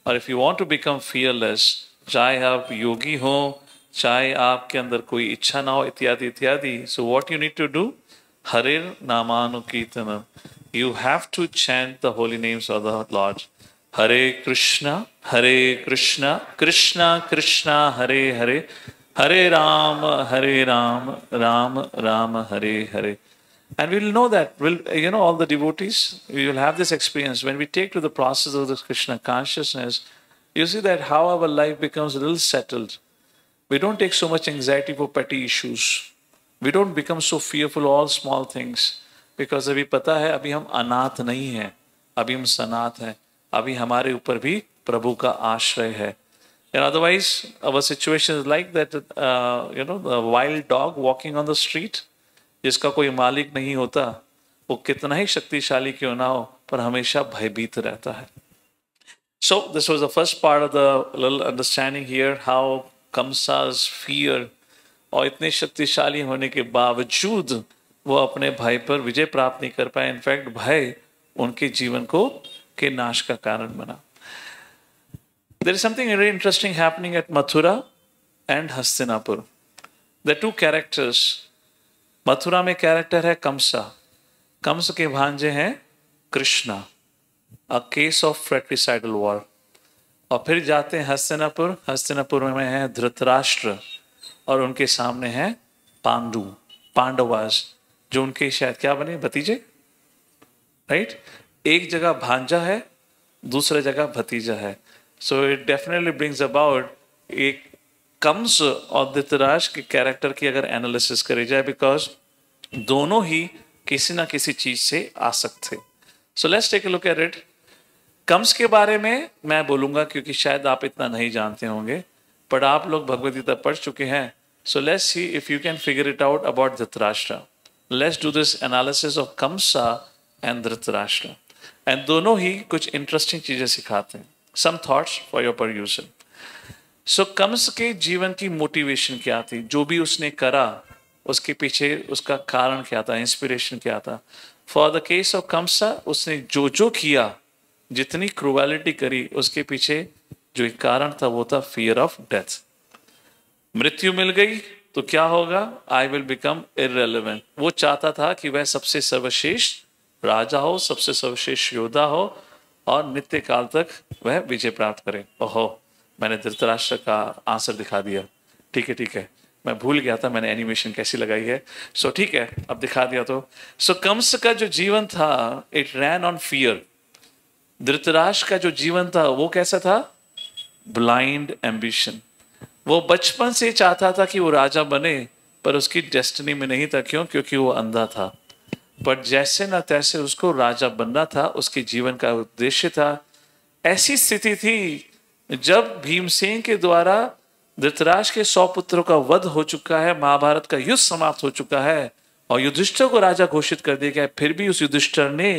Speaker 1: और if you want to become fearless, चाहे आप योगी हो, चाहे आपके अंदर कोई इच्छा ना हो, इत्यादि इत्यादि. So what you need to do? हरे नामानुकीर्तनम. You have to chant the holy names of the lord. Hare Krishna Krishna Krishna Hare Hare, Hare Rama Rama Rama Hare Hare. And we'll know that, you know, all the devotees, we will have this experience. When we take to the process of this Krishna consciousness, you see that how our life becomes a little settled. We don't take so much anxiety for petty issues. We don't become so fearful of all small things. Because अभी पता है, अभी हम अनाथ नहीं हैं, अभी हम सनाथ हैं, अभी हमारे ऊपर भी प्रभु का आश्रय है. And otherwise, our situation is like that, you know, the wild dog walking on the street, जिसका कोई मालिक नहीं होता, वो कितना ही शक्तिशाली क्यों ना हो, पर हमेशा भयभीत रहता है. So this was the first part of the little understanding here, how Kamsa's fear, और इतने शक्तिशाली होने के बावजूद वो अपने भय पर विजय प्राप्त नहीं कर पाए. इनफैक्ट भय उनके जीवन को के नाश का कारण बना. There is something very interesting happening at Mathura and Hastinapur. The two characters. Mathura में कैरेक्टर है कंसा. कंस के भांजे हैं Krishna. A case of fratricidal war. और फिर जाते हैं हस्तिनापुर. हस्तिनापुर में है धृतराष्ट्र और उनके सामने है पांडु. पांडवास, जो उनके शायद क्या बने, भतीजे, राइट। एक जगह भांजा है, दूसरे जगह भतीजा है। So it definitely brings about एक कंस और धृतराष्ट्र के कैरेक्टर की अगर एनालिसिस करी जाए, बिकॉज दोनों ही किसी ना किसी चीज से आसक्त थे। So let's take a look at it. Kansa के बारे में मैं बोलूंगा क्योंकि शायद आप इतना नहीं जानते होंगे, पर आप लोग भगवद गीता पढ़ चुके हैं। So let's see if you can figure it out about Dhritarashtra. Let's do this analysis of Kamsa and Dhritarashtra, and दोनों ही कुछ इंटरेस्टिंग चीजें सिखाते हैं। Some thoughts for your perusal. So Kamsa के जीवन की मोटिवेशन क्या थी, जो भी उसने करा उसके पीछे उसका कारण क्या था, इंस्पिरेशन क्या था। फॉर द केस ऑफ कंसा, उसने जो जो किया, जितनी क्रूएलिटी करी, उसके पीछे जो एक कारण था वो था फियर ऑफ डेथ। मृत्यु मिल गई तो क्या होगा, आई विल बिकम इररेलेवेंट। वो चाहता था कि वह सबसे सर्वश्रेष्ठ राजा हो, सबसे सर्वश्रेष्ठ योद्धा हो और नित्य काल तक वह विजय प्राप्त करे। ओहो, मैंने धृतराष्ट्र का आंसर दिखा दिया। ठीक है ठीक है, मैं भूल गया था मैंने एनिमेशन कैसी लगाई है। सो ठीक है, अब दिखा दिया तो। सो कंस का जो जीवन था, it ran on fear. Dhritarashtra का जो जीवन था वो कैसा था, ब्लाइंड एम्बिशन। वो बचपन से चाहता था कि वो राजा बने, पर उसकी डेस्टिनी में नहीं था। क्यों? क्योंकि वो अंधा था। पर जैसे ना तैसे उसको राजा बनना था, उसके जीवन का उद्देश्य था। ऐसी स्थिति थी जब भीमसेन के द्वारा धृतराष्ट्र के 100 पुत्रों का वध हो चुका है, महाभारत का युद्ध समाप्त हो चुका है और युधिष्ठिर को राजा घोषित कर दिया गया है। फिर भी उस युधिष्ठिर ने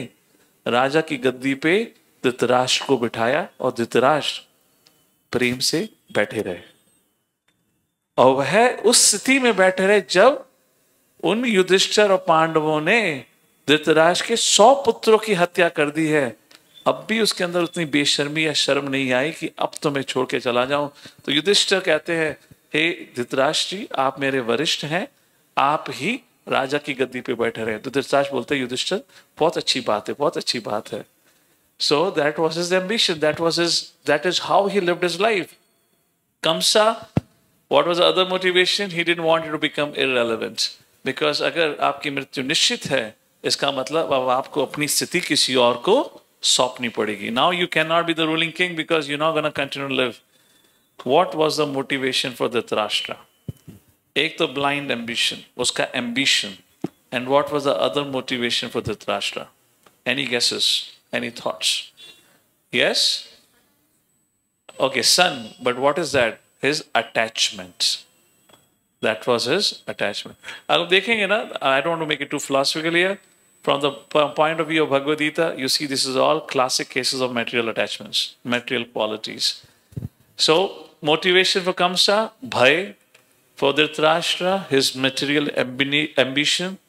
Speaker 1: राजा की गद्दी पे धृतराष्ट्र को बिठाया और धृतराष्ट्र प्रेम से बैठे रहे। और वह उस स्थिति में बैठे रहे जब उन युधिष्ठिर और पांडवों ने धृतराष्ट्र के 100 पुत्रों की हत्या कर दी है। अब भी उसके अंदर उतनी बेशर्मी या शर्म नहीं आई कि अब तो मैं छोड़ के चला जाऊं। तो युधिष्ठिर कहते हैं, हे धृतराष्ट्र जी, आप मेरे वरिष्ठ हैं, आप ही राजा की गद्दी पे बैठे रहे। तो धृतराष्ट्र बोलते हैं, युधिष्ठिर बहुत अच्छी बात है, बहुत अच्छी बात है। So that was his ambition. That is how he lived his life. Kamsa, what was the other motivation? He didn't want it to become irrelevant. Because अगर आपकी मृत्यु निश्चित है, इसका मतलब अब आपको अपनी स्थिति किसी और को सौंपनी पड़ेगी। Now you cannot be the ruling king because you're not going to continue to live. What was the motivation for Dhritarashtra? एक तो blind ambition, उसका ambition. And what was the other motivation for Dhritarashtra? Any guesses? Any thoughts? Yes? Okay, son. But what is that? His attachment. That was his attachment. अब देखेंगे ना, I don't want to make it too philosophical here. From the point of view of Bhagavad Gita, you see this is all classic cases of material attachments, material qualities. So, motivation for Kamsa, bhai. For Dhritarashtra, his material ambition.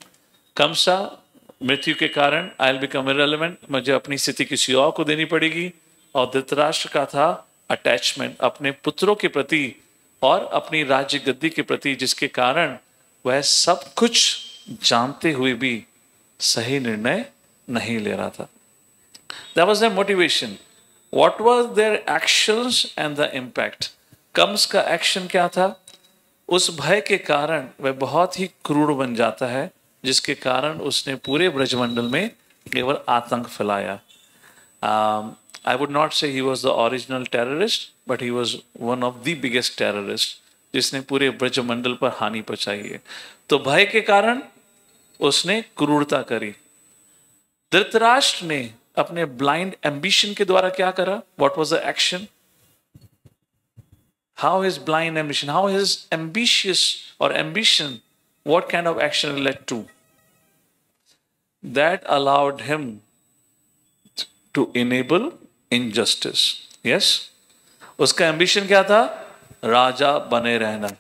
Speaker 1: Kamsa, मृत्यु के कारण I will become irrelevant, मुझे अपनी स्थिति किसी और को देनी पड़ेगी। और धृतराष्ट्र का था अटैचमेंट अपने पुत्रों के प्रति और अपनी राज्य गद्दी के प्रति, जिसके कारण वह सब कुछ जानते हुए भी सही निर्णय नहीं ले रहा था। That was their motivation. What was their actions and the impact? Kans का एक्शन क्या था? उस भय के कारण वह बहुत ही क्रूर बन जाता है, जिसके कारण उसने पूरे ब्रजमंडल में केवल आतंक फैलाया। आई वुड नॉट से he was the original terrorist, but he was one of the biggest terrorist, जिसने पूरे ब्रजमंडल पर हानि पहुंचाई है। तो भय के कारण उसने क्रूरता करी। धृतराष्ट्र ने अपने ब्लाइंड एम्बिशन के द्वारा क्या करा? What was the action? How his blind ambition, how his ambitious और ambition, what kind of action led to? That allowed him to enable injustice. Yes? उसका एम्बिशन क्या था? राजा बने रहना।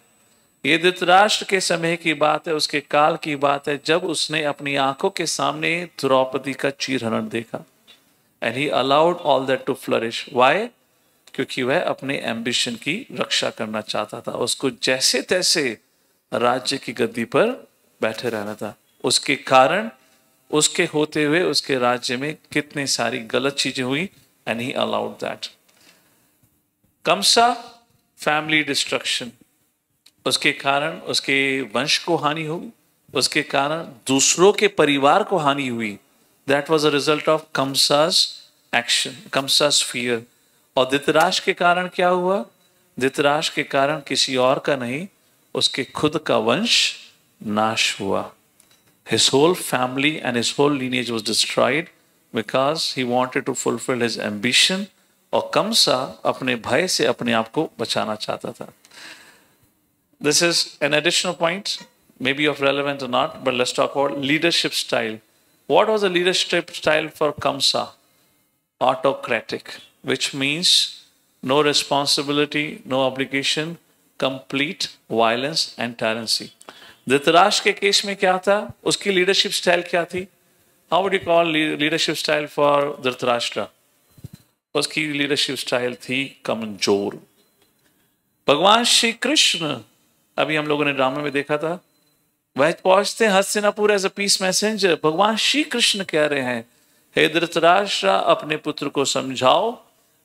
Speaker 1: ये धृतराष्ट्र के समय की बात है, उसके काल की बात है, जब उसने अपनी आंखों के सामने द्रौपदी का चीरहरण देखा। And he allowed all that to flourish. Why? क्योंकि वह अपने एम्बिशन की रक्षा करना चाहता था। उसको जैसे तैसे राज्य की गद्दी पर बैठे रहना था। उसके कारण, उसके होते हुए उसके राज्य में कितनी सारी गलत चीजें हुई, and he allowed that. Kamsa, family destruction, उसके कारण उसके वंश को हानि हुई, उसके कारण दूसरों के परिवार को हानि हुई। That was a result of Kansas action, Kansas fear. और धृतराष्ट्र के कारण क्या हुआ? धृतराष्ट्र के कारण किसी और का नहीं, उसके खुद का वंश नाश हुआ। His whole family and his whole lineage was destroyed because he wanted to fulfill his ambition. और कंसा अपने भय से अपने आप को बचाना चाहता था। This is an additional point, maybe of relevant or not, but let's talk about leadership style. What was the leadership style for Kamsa? Autocratic, which means no responsibility, no obligation, complete violence and tyranny. Dhritarashtra के case में क्या था? उसकी leadership style क्या थी? How would you call leadership style for Dhritarashtra? उसकी leadership style थी कमजोर। भगवान श्री कृष्ण, अभी हम लोगों ने ड्रामा में देखा था, वह पहुंचते हैं Hastinapur as a peace messenger. भगवान श्री कृष्ण कह रहे हैं, हे धृतराष्ट्र, अपने पुत्र को समझाओ,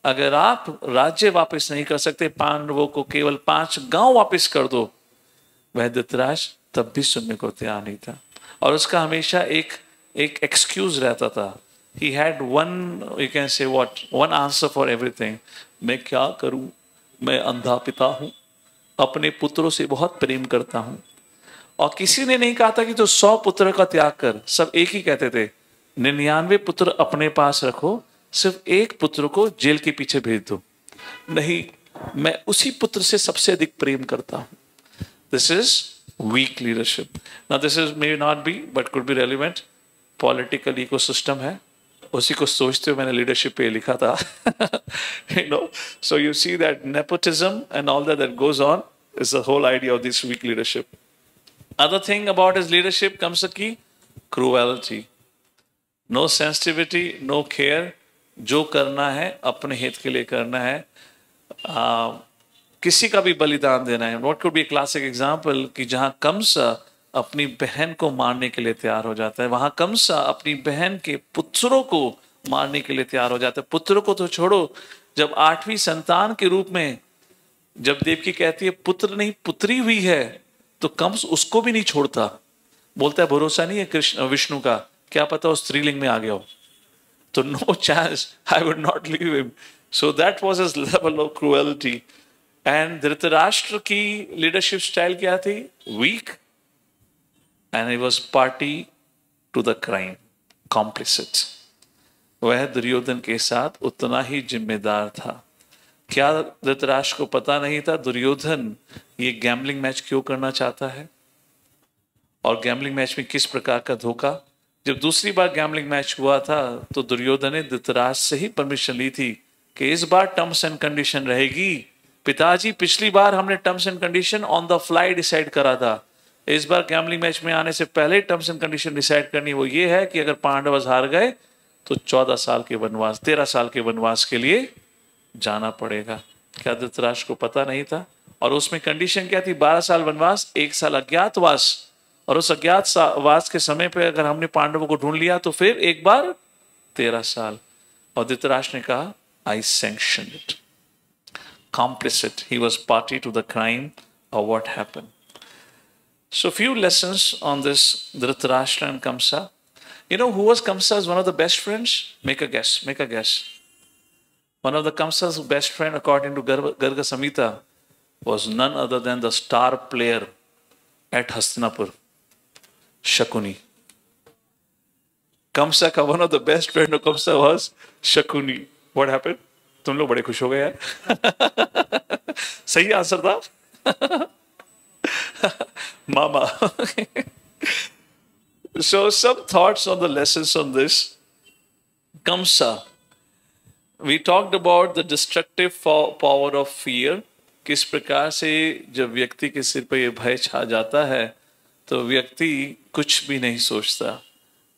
Speaker 1: अगर आप राज्य वापस नहीं कर सकते, पांडवों को केवल 5 गांव वापस कर दो। वह धृतराष्ट्र तब भी सुनने को तैयार नहीं था, और उसका हमेशा एक एक्सक्यूज रहता था। He had one, you can say what, one answer for everything. मैं क्या करूं, मैं अंधा पिता हूं, अपने पुत्रों से बहुत प्रेम करता हूं। और किसी ने नहीं कहा था कि तो 100 पुत्र का त्याग कर, सब एक ही कहते थे 99 पुत्र अपने पास रखो, सिर्फ एक पुत्र को जेल के पीछे भेज दो। नहीं, मैं उसी पुत्र से सबसे अधिक प्रेम करता हूं। This is weak leadership. Now this is may not be but could be relevant. Political ecosystem है, उसी को सोचते हुए मैंने leadership पे लिखा था। You know, so you see that nepotism and all that goes on is the whole idea of this weak leadership. Other thing about his leadership comes की cruelty, no sensitivity, no care, जो करना है अपने हित के लिए करना है, किसी का भी बलिदान देना है। What could be a classic example कि जहां कंसा अपनी बहन को मारने के लिए तैयार हो जाता है, वहां कंसा अपनी बहन के पुत्रों को मारने के लिए तैयार हो जाता है। पुत्रों को तो छोड़ो, जब 8वीं संतान के रूप में जब देवकी कहती है पुत्र नहीं पुत्री हुई है, तो कंस उसको भी नहीं छोड़ता, बोलता है भरोसा नहीं है कृष्ण विष्णु का, क्या पता वो स्त्रीलिंग में आ गया हो, तो no chance, I would not leave him. So that was his level of cruelty. And Dhritarashtra की लीडरशिप स्टाइल क्या थी? Weak, and he was party to the crime, complicit. वह दुर्योधन के साथ उतना ही जिम्मेदार था। क्या धृतराष्ट्र को पता नहीं था दुर्योधन ये गैम्बलिंग मैच क्यों करना चाहता है, और गैम्बलिंग मैच में किस प्रकार का धोखा? जब दूसरी बार गैम्बलिंग मैच हुआ था तो दुर्योधन ने धृतराष्ट्र से ही परमिशन ली थी कि इस बार टर्म्स एंड कंडीशन रहेगी। पिताजी, पिछली बार हमने terms and condition on the fly decide करा था, इस बार गैम्बलिंग मैच में आने से पहले टर्म्स एंड कंडीशन डिसाइड करनी, वो ये है कि अगर पांडव हार गए तो 14 साल के वनवास, 13 साल के वनवास के लिए जाना पड़ेगा। क्या धृतराष्ट्र को पता नहीं था? और उसमें कंडीशन क्या थी? 12 साल वनवास, 1 साल अज्ञातवास, और उस अज्ञातवास के समय पे अगर हमने पांडवों को ढूंढ लिया तो फिर एक बार 13 साल। और धृतराष्ट्र ने कहा I sanction it, complicit, he was party to the crime of what happened. So few lessons on this Dhritarashtra and Kamsa. You know who was Kamsa's one of the best friends? Make a guess, make a guess. One of the Kamsa's best friend according to Garga Samhita was none other than the star player at Hastinapur, Shakuni. Kamsa ka one of the best friend of Kamsa was Shakuni. What happened? तुम लोग बड़े खुश हो गए यार। सही answer था मामा। So some thoughts on the lessons on this. Kamsa, we talked about the destructive power of fear. किस प्रकार से जब व्यक्ति के सिर पर यह भय छा जाता है तो व्यक्ति कुछ भी नहीं सोचता,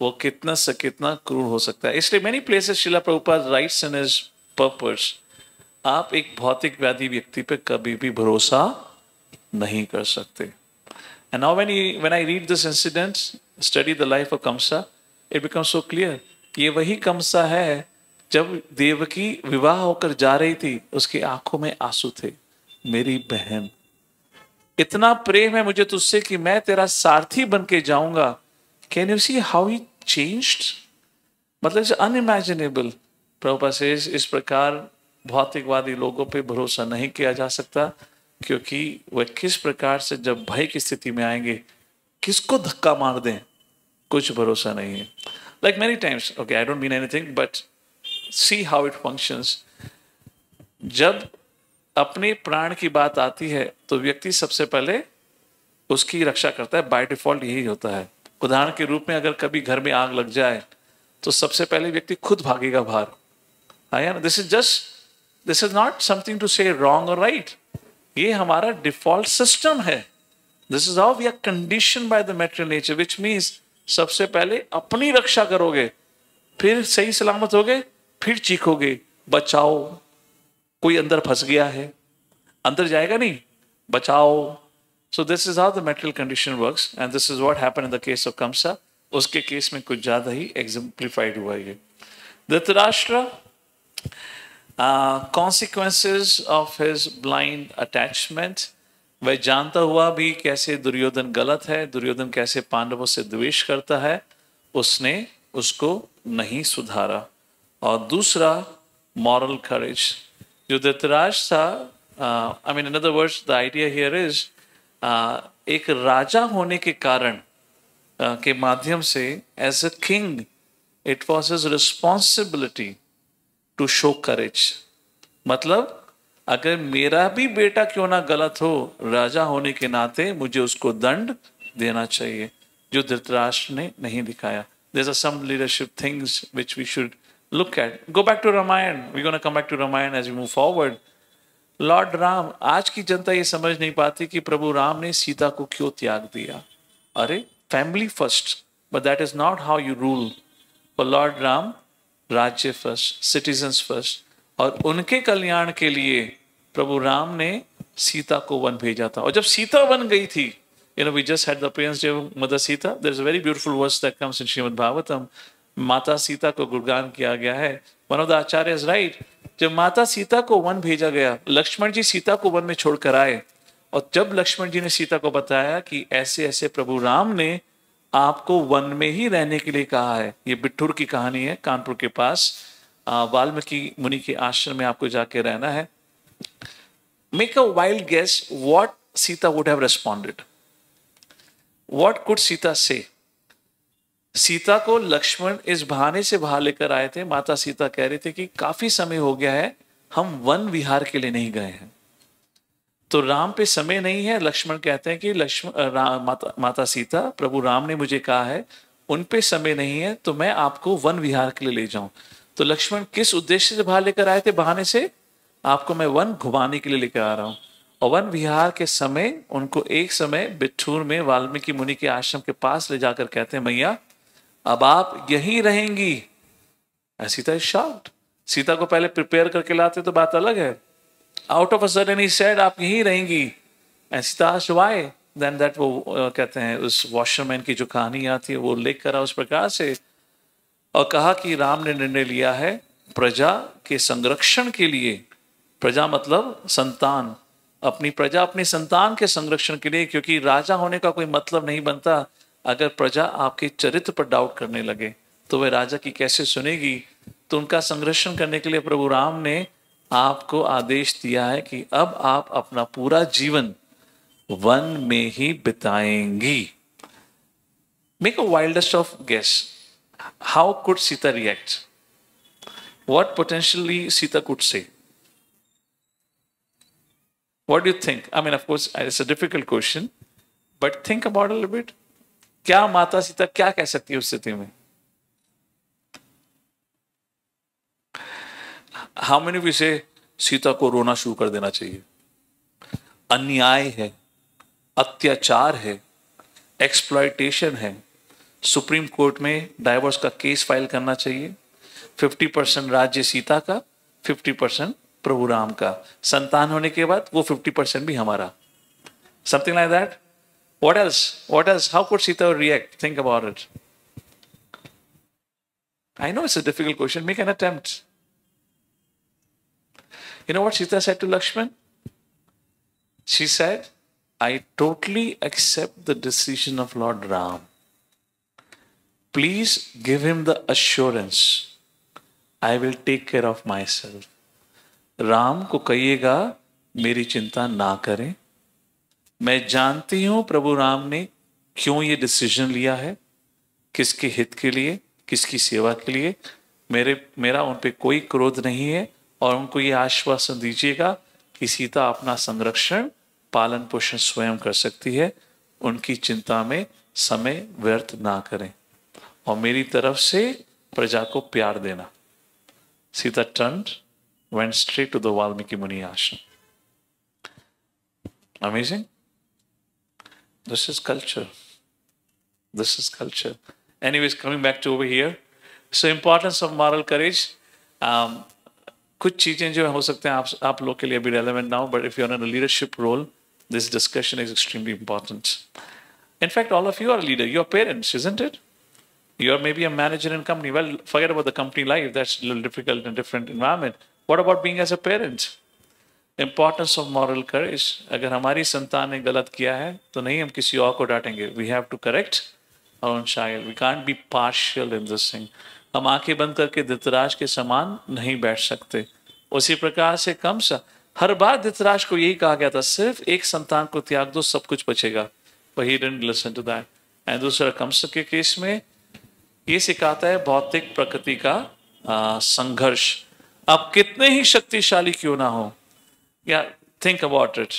Speaker 1: वो कितना से कितना क्रूर हो सकता है। इसलिए many places Srila Prabhupada writes in his purpose, आप एक भौतिक व्याधि व्यक्ति पे कभी भी भरोसा नहीं कर सकते। And now when I read this incident, study the life of Kamsa, it becomes so clear, ये वही कंसा है जब देवकी विवाह होकर जा रही थी, उसकी आंखों में आंसू थे, मेरी बहन इतना प्रेम है मुझे तुझसे कि मैं तेरा सारथी बन के जाऊंगा। Can you see how he changed? मतलब इट्स अनइमेजिनेबल। प्रभुपाद सेज इस प्रकार भौतिकवादी लोगों पे भरोसा नहीं किया जा सकता, क्योंकि वह किस प्रकार से जब भय की स्थिति में आएंगे किसको धक्का मार दें कुछ भरोसा नहीं है। Like many times, okay I don't mean anything, but see how it functions. जब अपने प्राण की बात आती है तो व्यक्ति सबसे पहले उसकी रक्षा करता है, बाय डिफॉल्ट यही होता है। उदाहरण के रूप में अगर कभी घर में आग लग जाए तो सबसे पहले व्यक्ति खुद भागेगा बाहर। आया ना? This is not something to say wrong और राइट, ये हमारा डिफॉल्ट सिस्टम है। This is how we are condition by the material nature, which means सबसे पहले अपनी रक्षा करोगे, फिर सही सलामत होगे, फिर चीखोगे बचाओ, कोई अंदर फंस गया है, अंदर जाएगा नहीं, बचाओ। So this is how the material condition works and this is what happened in the case of Kamsa. उसके केस में कुछ ज्यादा ही एग्जाम्प्लीफाइड हुआ ये। Dhritarashtra, consequences of his blind attachment, वह जानता हुआ भी कैसे दुर्योधन गलत है, दुर्योधन कैसे पांडवों से द्वेष करता है, उसने उसको नहीं सुधारा। और दूसरा मॉरल करेज, जो धृतराष्ट्र था, I mean in other words the idea here is, एक राजा होने के कारण के माध्यम से as a king it was his responsibility to show courage. मतलब अगर मेरा भी बेटा क्यों ना गलत हो, राजा होने के नाते मुझे उसको दंड देना चाहिए, जो धृतराष्ट्र ने नहीं दिखाया। There's some leadership things which we should look at. Go back to Ramayana. We're going to come back to Ramayana as we move forward. Lord Ram, आज की जनता ये समझ नहीं पाती कि प्रभु राम ने सीता को क्यों त्याग दिया। अरे family first, but that is not how you rule. For Lord Ram, राज्य फर्स्ट, सिटीजन्स फर्स्ट, और उनके कल्याण के लिए प्रभु राम ने सीता को वन भेजा था। और जब सीता वन गई थी, you know, we just had the appearance of Mother Sita. There's a very beautiful verse that comes in Srimad Bhagavatam. माता सीता को गुणगान किया गया है। One of the acharyas right, जब माता सीता को वन भेजा गया, लक्ष्मण जी सीता को वन में छोड़कर आए, और जब लक्ष्मण जी ने सीता को बताया कि ऐसे ऐसे प्रभु राम ने आपको वन में ही रहने के लिए कहा है, ये बिट्ठूर की कहानी है, कानपुर के पास वाल्मीकि मुनि के आश्रम में आपको जाके रहना है। Make a wild guess what Sita would have responded. What could Sita say? Sita को लक्ष्मण इस बहाने से बाहर लेकर आए थे। माता सीता कह रही थी कि काफी समय हो गया है, हम वन विहार के लिए नहीं गए हैं। तो राम पे समय नहीं है। लक्ष्मण कहते हैं कि माता सीता, प्रभु राम ने मुझे कहा है उन पे समय नहीं है, तो मैं आपको वन विहार के लिए ले जाऊं। तो लक्ष्मण किस उद्देश्य से बाहर लेकर आए थे? बहाने से, आपको मैं वन घुमाने के लिए लेकर आ रहा हूं। और वन विहार के समय उनको एक समय बिट्ठूर में वाल्मीकि मुनि के आश्रम के पास ले जाकर कहते हैं, मैया अब आप यहीं रहेंगी। Sita is shocked. सीता को पहले प्रिपेयर करके लाते तो बात अलग है। Out of a sudden he said आप यहीं रहेंगी। And Sita asked why, then that वो कहते हैं उस वॉशरमैन की जो कहानी आती है वो लेख करा उस प्रकार से, और कहा कि राम ने निर्णय लिया है प्रजा के संरक्षण के लिए, प्रजा मतलब संतान, अपनी प्रजा अपनी संतान के संरक्षण के लिए, क्योंकि राजा होने का कोई मतलब नहीं बनता अगर प्रजा आपके चरित्र पर डाउट करने लगे, तो वह राजा की कैसे सुनेगी। तो उनका संरक्षण करने के लिए प्रभु राम ने आपको आदेश दिया है कि अब आप अपना पूरा जीवन वन में ही बिताएंगी। Make a wildest of guess, how could Sita react? What potentially Sita could say? What do you think? I mean, of course, it's a difficult question, but think about it a little bit. क्या माता सीता क्या कह सकती है उस स्थिति में? How many of you say Sita को रोना शुरू कर देना चाहिए? अन्याय है, अत्याचार है, एक्सप्लॉयटेशन है, सुप्रीम कोर्ट में डाइवोर्स का केस फाइल करना चाहिए, 50% राज्य सीता का, 50% प्रभु राम का, संतान होने के बाद वो 50% भी हमारा, something like that. What else? How could Sita react? Think about it. I know it's a difficult question. Make an attempt. You know what Sita said to Lakshman? She said, I totally accept the decision of Lord Ram. Please give him the assurance, I will take care of myself. Ram को कहिएगा मेरी चिंता ना करें, मैं जानती हूं प्रभु राम ने क्यों ये डिसीजन लिया है, किसके हित के लिए, किसकी सेवा के लिए। मेरा उन पे कोई क्रोध नहीं है, और उनको ये आश्वासन दीजिएगा कि सीता अपना संरक्षण पालन पोषण स्वयं कर सकती है, उनकी चिंता में समय व्यर्थ ना करें, और मेरी तरफ से प्रजा को प्यार देना। Sita turned, went straight to the Valmiki Muni ashram. Amazing. This is culture. This is culture. Anyways, coming back to over here. So importance of moral courage. कुछ चीजें जो हो सकते हैं आप लोग के लिए भी relevant now, but if you're in a leadership role, this discussion is extremely important. In fact, all of you are a leader. You're parents, isn't it? You're maybe a manager in a company. Well, forget about the company life. That's a little difficult in a different environment. What about being as a parent? Importance of moral courage. अगर हमारी संतान ने गलत किया है तो नहीं हम किसी और को डांटेंगे. We have to correct our own child. We can't be partial in this thing. हम आंखें बंद करके धृतराज के समान नहीं बैठ सकते. उसी प्रकार से कंस, हर बार धृतराज को यही कहा गया था, सिर्फ एक संतान को त्याग दो, सब कुछ बचेगा. But he didn't listen to that. And दूसरा कंस के केस में ये सिखाता है भौतिक प्रकृति का संघर्ष. आप कितने ही शक्तिशाली क्यों ना हो, या थिंक अबाउट इट,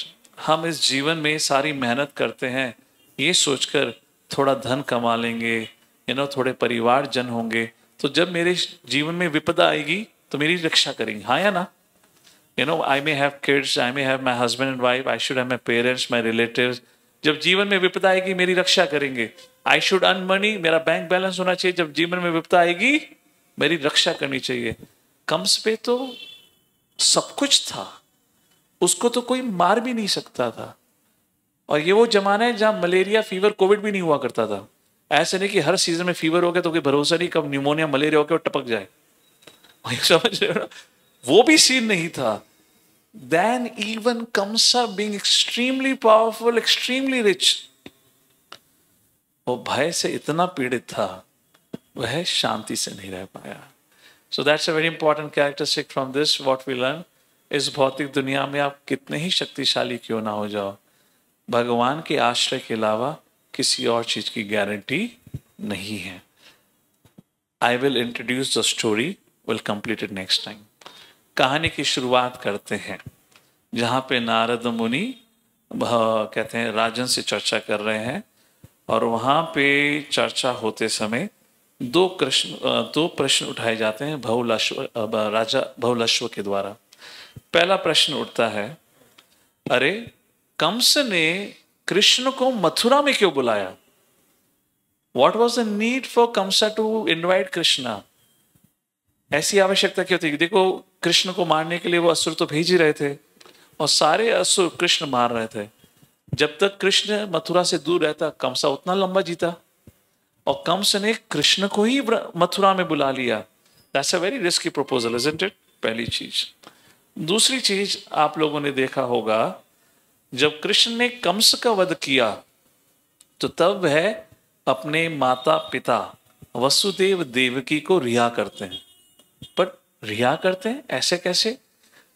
Speaker 1: हम इस जीवन में सारी मेहनत करते हैं ये सोचकर थोड़ा धन कमा लेंगे, थोड़े परिवार जन होंगे, तो जब मेरे जीवन में विपदा आएगी तो मेरी रक्षा करेंगे. हाँ या ना? I may have kids, I may have my husband and wife, I should have my parents, my relatives. जब जीवन में विपदा आएगी मेरी रक्षा करेंगे. आई शुड अर्न मनी, मेरा बैंक बैलेंस होना चाहिए, जब जीवन में विपदा आएगी मेरी रक्षा करनी चाहिए. कंस पे तो सब कुछ था, उसको तो कोई मार भी नहीं सकता था. और ये वो जमाना है जहां मलेरिया, फीवर, कोविड भी नहीं हुआ करता था. ऐसे नहीं कि हर सीजन में फीवर हो गया तो कोई भरोसा नहीं कब न्यूमोनिया मलेरिया हो गया और टपक जाए. समझ रहे हो? वो भी सीन नहीं था. Then even Kamsa, being extremely powerful, extremely rich, वो भय से इतना पीड़ित था, वह शांति से नहीं रह पाया. So that's a very important characteristic from this. What we learn इस भौतिक दुनिया में आप कितने ही शक्तिशाली क्यों ना हो जाओ, भगवान के आश्रय के अलावा किसी और चीज की गारंटी नहीं है. I will introduce the story. We'll complete it next time. कहानी की शुरुआत करते हैं जहां पे नारद मुनि कहते हैं राजन से चर्चा कर रहे हैं, और वहां पे चर्चा होते समय दो प्रश्न उठाए जाते हैं राजा बहुलश्व के द्वारा. पहला प्रश्न उठता है, अरे कंस ने कृष्ण को मथुरा में क्यों बुलाया? What was the need for Kamsa to invite Krishna? ऐसी आवश्यकता क्यों थी? देखो, कृष्ण को मारने के लिए वो असुर तो भेज ही रहे थे, और सारे असुर कृष्ण मार रहे थे. जब तक कृष्ण मथुरा से दूर रहता, कंसा उतना लंबा जीता, और कंस ने कृष्ण को ही मथुरा में बुला लिया. That's a very risky proposal, isn't it? पहली चीज. दूसरी चीज आप लोगों ने देखा होगा, जब कृष्ण ने कंस का वध किया तो तब वह अपने माता पिता वसुदेव देवकी को रिहा करते हैं. पर रिहा करते हैं ऐसे कैसे?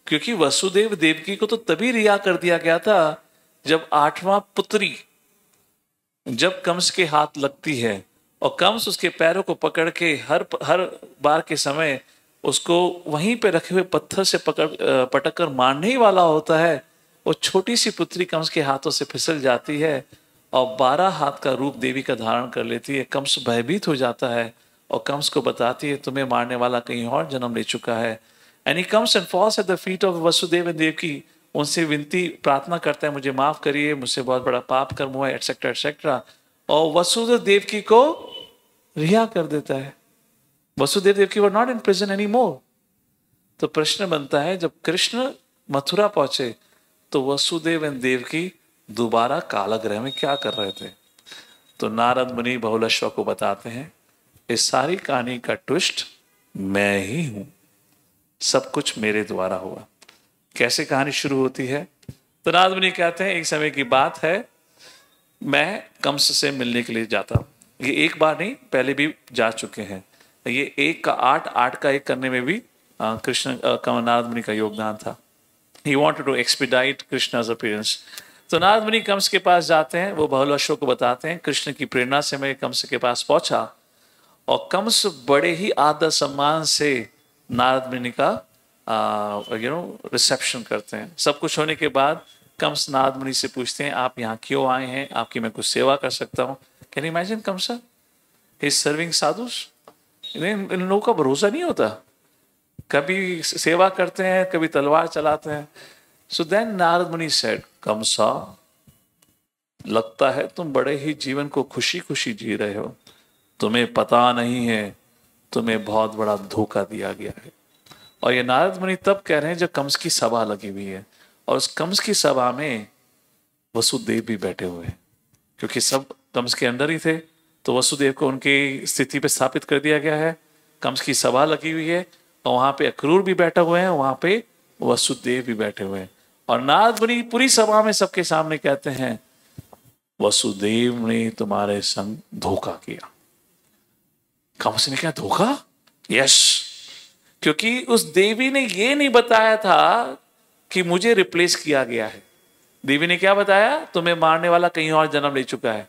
Speaker 1: क्योंकि वसुदेव देवकी को तो तभी रिहा कर दिया गया था जब 8वां पुत्री जब कंस के हाथ लगती है, और कंस उसके पैरों को पकड़ के हर बार के समय उसको वहीं पे रखे हुए पत्थर से पटक कर मारने ही वाला होता है. वो छोटी सी पुत्री कंस के हाथों से फिसल जाती है और 12 हाथ का रूप देवी का धारण कर लेती है. कंस भयभीत हो जाता है और कंस को बताती है तुम्हें मारने वाला कहीं और जन्म ले चुका है. And he comes and falls at the feet of Vasudev and Devaki. उनसे विनती प्रार्थना करता है, मुझे माफ करिए, मुझसे बहुत बड़ा पाप कर्म हुआ है, एटसेट्रा एटसेट्रा. और वसुदेव देवकी को रिहा कर देता है. Vasudev Devaki were not in prison any more. तो प्रश्न बनता है, जब कृष्ण मथुरा पहुंचे तो वसुदेव एंड देवकी दोबारा कालगृह में क्या कर रहे थे? तो नारद मुनि बहुलश्व को बताते हैं, इस सारी कहानी का ट्विस्ट मैं ही हूं, सब कुछ मेरे द्वारा हुआ. कैसे कहानी शुरू होती है? तो नारद मुनि कहते हैं एक समय की बात है, मैं कंस से मिलने के लिए जाता हूं। ये एक बार नहीं, पहले भी जा चुके हैं। ये 1 का 8, 8 का 1 करने में भी कृष्ण नारद मुनि का योगदान था। He wanted to expedite Krishna's appearance. तो नारद मुनि कंस के पास जाते हैं, वो बहुलाश्व को बताते हैं कृष्ण की प्रेरणा से मैं कंस के पास पहुंचा, और कंस बड़े ही आदर सम्मान से नारद मुनि का रिसेप्शन करते हैं। सब कुछ होने के बाद कंस नारद मुनि से पूछते हैं आप यहाँ क्यों आए हैं, आपकी मैं कुछ सेवा कर सकता हूँ। Can you imagine Kamsa he is serving sadhus. इन लोगों का भरोसा नहीं होता, कभी सेवा करते हैं कभी तलवार चलाते हैं। सो देन नारद मुनि सेड, कंसा लगता है तुम बड़े ही जीवन को खुशी खुशी जी रहे हो, तुम्हें पता नहीं है तुम्हें बहुत बड़ा धोखा दिया गया है। और ये नारद मुनि तब कह रहे हैं जब कंस की सभा लगी हुई है, और उस कंस की सभा में वसुदेव भी बैठे हुए हैं, क्योंकि सब कंस के अंदर ही थे, तो वसुदेव को उनकी स्थिति पे स्थापित कर दिया गया है। कंस की सभा लगी हुई है और वहां पे अक्रूर भी बैठा हुए हैं, वहां पे वसुदेव भी बैठे हुए हैं, और नारद मुनि पूरी सभा में सबके सामने कहते हैं वसुदेव ने तुम्हारे संग धोखा किया। कंस ने क्या धोखा? यस, क्योंकि उस देवी ने ये नहीं बताया था कि मुझे रिप्लेस किया गया है। देवी ने क्या बताया? तुम्हें मारने वाला कहीं और जन्म ले चुका है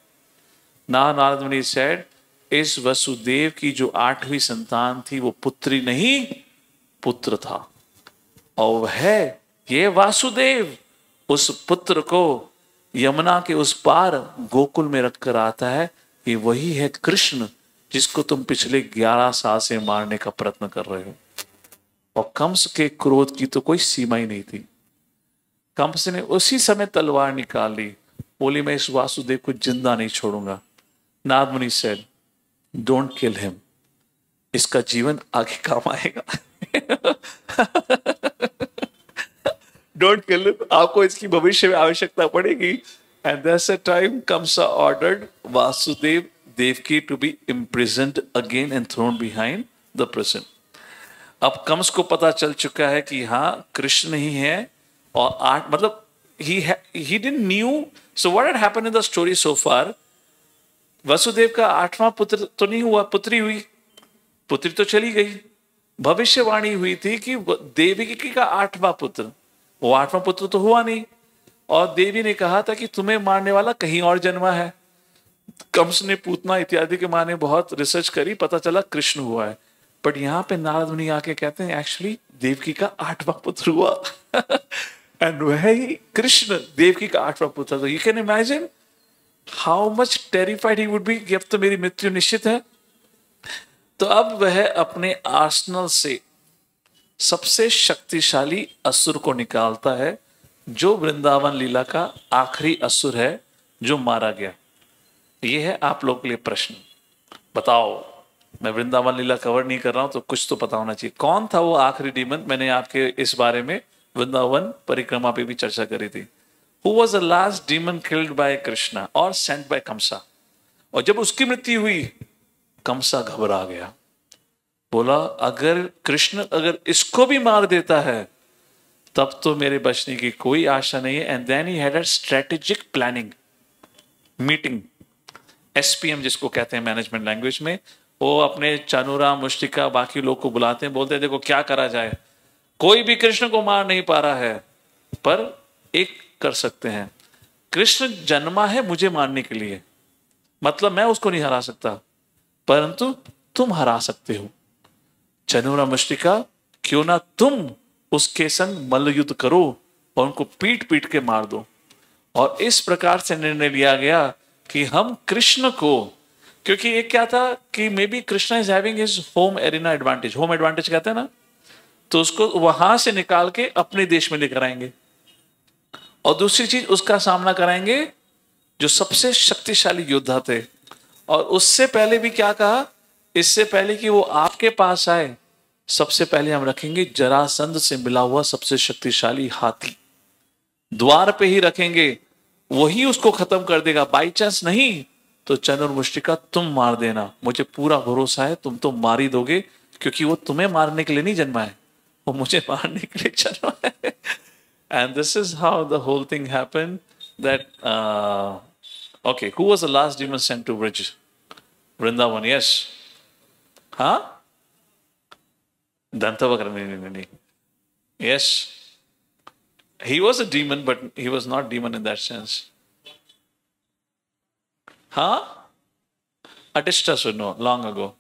Speaker 1: ना। नारद मुनि सेड, इस वसुदेव की जो 8वीं संतान थी वो पुत्री नहीं पुत्र था, और वह ये वासुदेव उस पुत्र को यमुना के उस पार गोकुल में रखकर आता है। ये वही है कृष्ण जिसको तुम पिछले 11 साल से मारने का प्रयत्न कर रहे हो। और कंस के क्रोध की तो कोई सीमा ही नहीं थी। कंस ने उसी समय तलवार निकाल ली, बोली मैं इस वासुदेव को जिंदा नहीं छोड़ूंगा। नारद मुनि सेड, डोंट किल हिम, इसका जीवन आगे काम आएगा। डोंट किल हिम, आपको इसकी भविष्य में आवश्यकता पड़ेगी। And that's a time Kamsa ordered Vasudeva Devaki to be imprisoned again and thrown behind the prison. अब कंस को पता चल चुका है कि हाँ कृष्ण ही है, और 8 मतलब he didn't knew. So what had happened in the story so far? Vasudev का 8वां पुत्र तो नहीं हुआ, पुत्री हुई, पुत्री तो चली गई। भविष्यवाणी हुई थी कि देवकी का 8वां पुत्र, वो 8वां पुत्र तो हुआ नहीं, और देवी ने कहा था कि तुम्हें मारने वाला कहीं और जन्मा है। कंस ने पूतना इत्यादि के माने बहुत रिसर्च करी, पता चला कृष्ण हुआ है। बट यहां पे नारद मुनि आके कहते हैं एक्चुअली देवकी का 8वां पुत्र हुआ। एंड वह ही कृष्ण देवकी का 8वां पुत्र था। You can imagine how much terrified he would be कि अब तो मेरी मृत्यु निश्चित है। तो अब वह अपने आर्सनल से सबसे शक्तिशाली असुर को निकालता है, जो वृंदावन लीला का आखिरी असुर है जो मारा गया। ये है आप लोगों के लिए प्रश्न। बताओ, मैं वृंदावन लीला कवर नहीं कर रहा हूं तो कुछ तो पता होना चाहिए। कौन था वो आखिरी डीमन? मैंने आपके इस बारे में वृंदावन परिक्रमा पे भी चर्चा करी थी। Who was the last demon killed by Krishna or sent by Kamsa? और जब उसकी मृत्यु हुई, कंसा घबरा गया, बोला अगर कृष्ण अगर इसको भी मार देता है तब तो मेरे बचने की कोई आशा नहीं है। And then he had a strategic planning meeting, SPM जिसको कहते हैं मैनेजमेंट लैंग्वेज में। वो अपने चानुरा मुष्टिका बाकी लोग को बुलाते हैं, बोलते हैं देखो क्या करा जाए, कोई भी कृष्ण को मार नहीं पा रहा है, पर एक कर सकते हैं, कृष्ण जन्मा है मुझे मारने के लिए, मतलब मैं उसको नहीं हरा सकता, परंतु तुम हरा सकते हो। चनुरा मुष्टिका, क्यों ना तुम उसके संग मल्ल युद्ध करो और उनको पीट पीट के मार दो। और इस प्रकार से निर्णय लिया गया कि हम कृष्ण को, क्योंकि एक क्या था कि may be Krishna is having his home arena advantage, home advantage कहते हैं ना, तो उसको वहां से निकाल के अपने देश में लेकर आएंगे। और दूसरी चीज उसका सामना कराएंगे जो सबसे शक्तिशाली योद्धा थे। और उससे पहले भी क्या कहा, इससे पहले कि वो आपके पास आए, सबसे पहले हम रखेंगे जरासंध से मिला हुआ सबसे शक्तिशाली हाथी, द्वार पे ही रखेंगे, वही उसको खत्म कर देगा। बाई चांस नहीं तो चनुर्मुष्टिका तुम मार देना, मुझे पूरा भरोसा है तुम तो मार ही दोगे, क्योंकि वो तुम्हें मारने के लिए नहीं जन्मा है, वो मुझे मारने के लिए जन्मा है। And this is how the whole thing happened. That okay, who was the last demon sent to Brij? Vrindavan, yes. Huh? Dantavakra, no. Yes. He was a demon, but he was not demon in that sense. Huh? Atishtasur, no, long ago.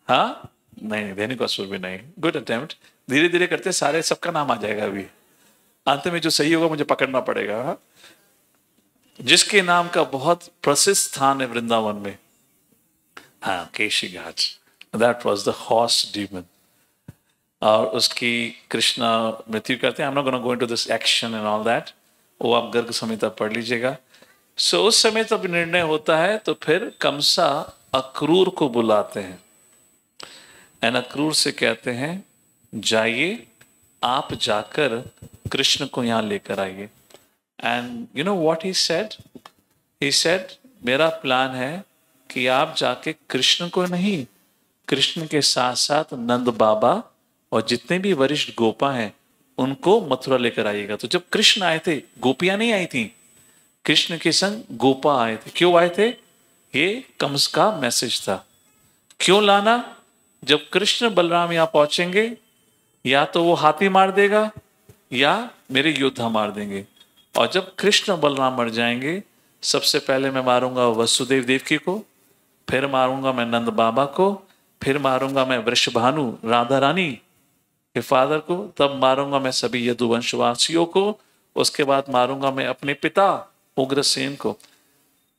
Speaker 1: हाँ नहीं, धेनुकासुर भी नहीं. Good attempt. धीरे धीरे करते सारे सबका नाम आ जाएगा. अभी अंत में जो सही होगा मुझे पकड़ना पड़ेगा. हाँ? जिसके नाम का बहुत प्रसिद्ध स्थान है वृंदावन में. हाँ, Keshi Ghat. That was the horse demon. और उसकी कृष्णा मृत्यु करते हैं. I am not gonna go into this action and all that. वो आप गर्ग संहिता पढ़ लीजिएगा. सो उस समय तब निर्णय होता है. तो फिर कंसा अक्रूर को बुलाते हैं. एंड अक्रूर से कहते हैं जाइए, आप जाकर कृष्ण को यहां लेकर आइए. And you know what he said? He said मेरा प्लान है कि आप जाके कृष्ण को नहीं, कृष्ण के साथ साथ नंद बाबा और जितने भी वरिष्ठ गोपा हैं उनको मथुरा लेकर आइएगा. तो जब कृष्ण आए थे, गोपियां नहीं आई थी, कृष्ण के संग गोपा आए थे. क्यों आए थे? ये कंस का मैसेज था. क्यों लाना? जब कृष्ण बलराम यहां पहुंचेंगे, या तो वो हाथी मार देगा या मेरे योद्धा मार देंगे. और जब कृष्ण बलराम मर जाएंगे, सबसे पहले मैं मारूंगा वसुदेव देवकी को, फिर मारूंगा मैं नंद बाबा को, फिर मारूंगा मैं वृषभानु राधा रानी के फादर को, तब मारूंगा मैं सभी यदुवंशवासियों को, उसके बाद मारूंगा मैं अपने पिता उग्रसेन को.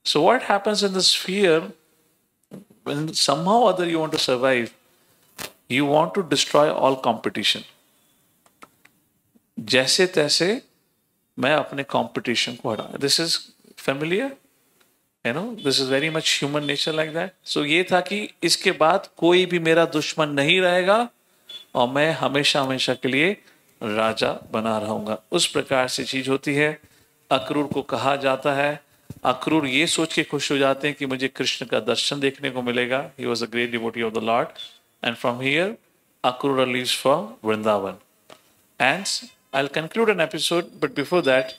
Speaker 1: So what happens in this fear, when somehow or other you want to survive, you want to destroy all competition. जैसे तैसे मैं अपने competition को हटा. This is familiar, you know, this is very much human nature like that. So ये था कि इसके बाद कोई भी मेरा दुश्मन नहीं रहेगा और मैं हमेशा हमेशा के लिए राजा बना रहूंगा. उस प्रकार से चीज होती है. अक्रूर को कहा जाता है. अक्रूर ये सोच के खुश हो जाते हैं कि मुझे कृष्ण का दर्शन देखने को मिलेगा. He was a great devotee of the Lord, and from here Akrura leaves for Vrindavan. And I'll conclude an episode, but before that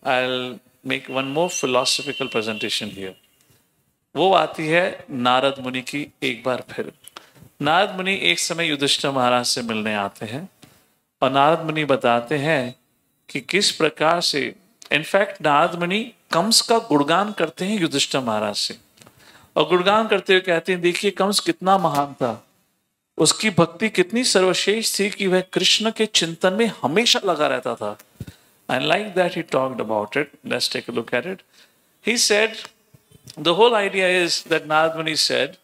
Speaker 1: I'll make one more philosophical presentation here. वो आती है नारद मुनि की एक बार फिर. नारद मुनि एक समय युधिष्ठिर महाराज से मिलने आते हैं और नारद मुनि बताते हैं कि किस प्रकार से, इनफैक्ट नारद मुनि कंस का गुणगान करते हैं युधिष्ठिर महाराज से. और गुणगान करते हुए कहते हैं देखिए कंस कितना महान था, उसकी भक्ति कितनी सर्वश्रेष्ठ थी कि वह कृष्ण के चिंतन में हमेशा लगा रहता था. And like that he talked about it. Let's take a look at it. He said, the whole idea is that Narad Muni said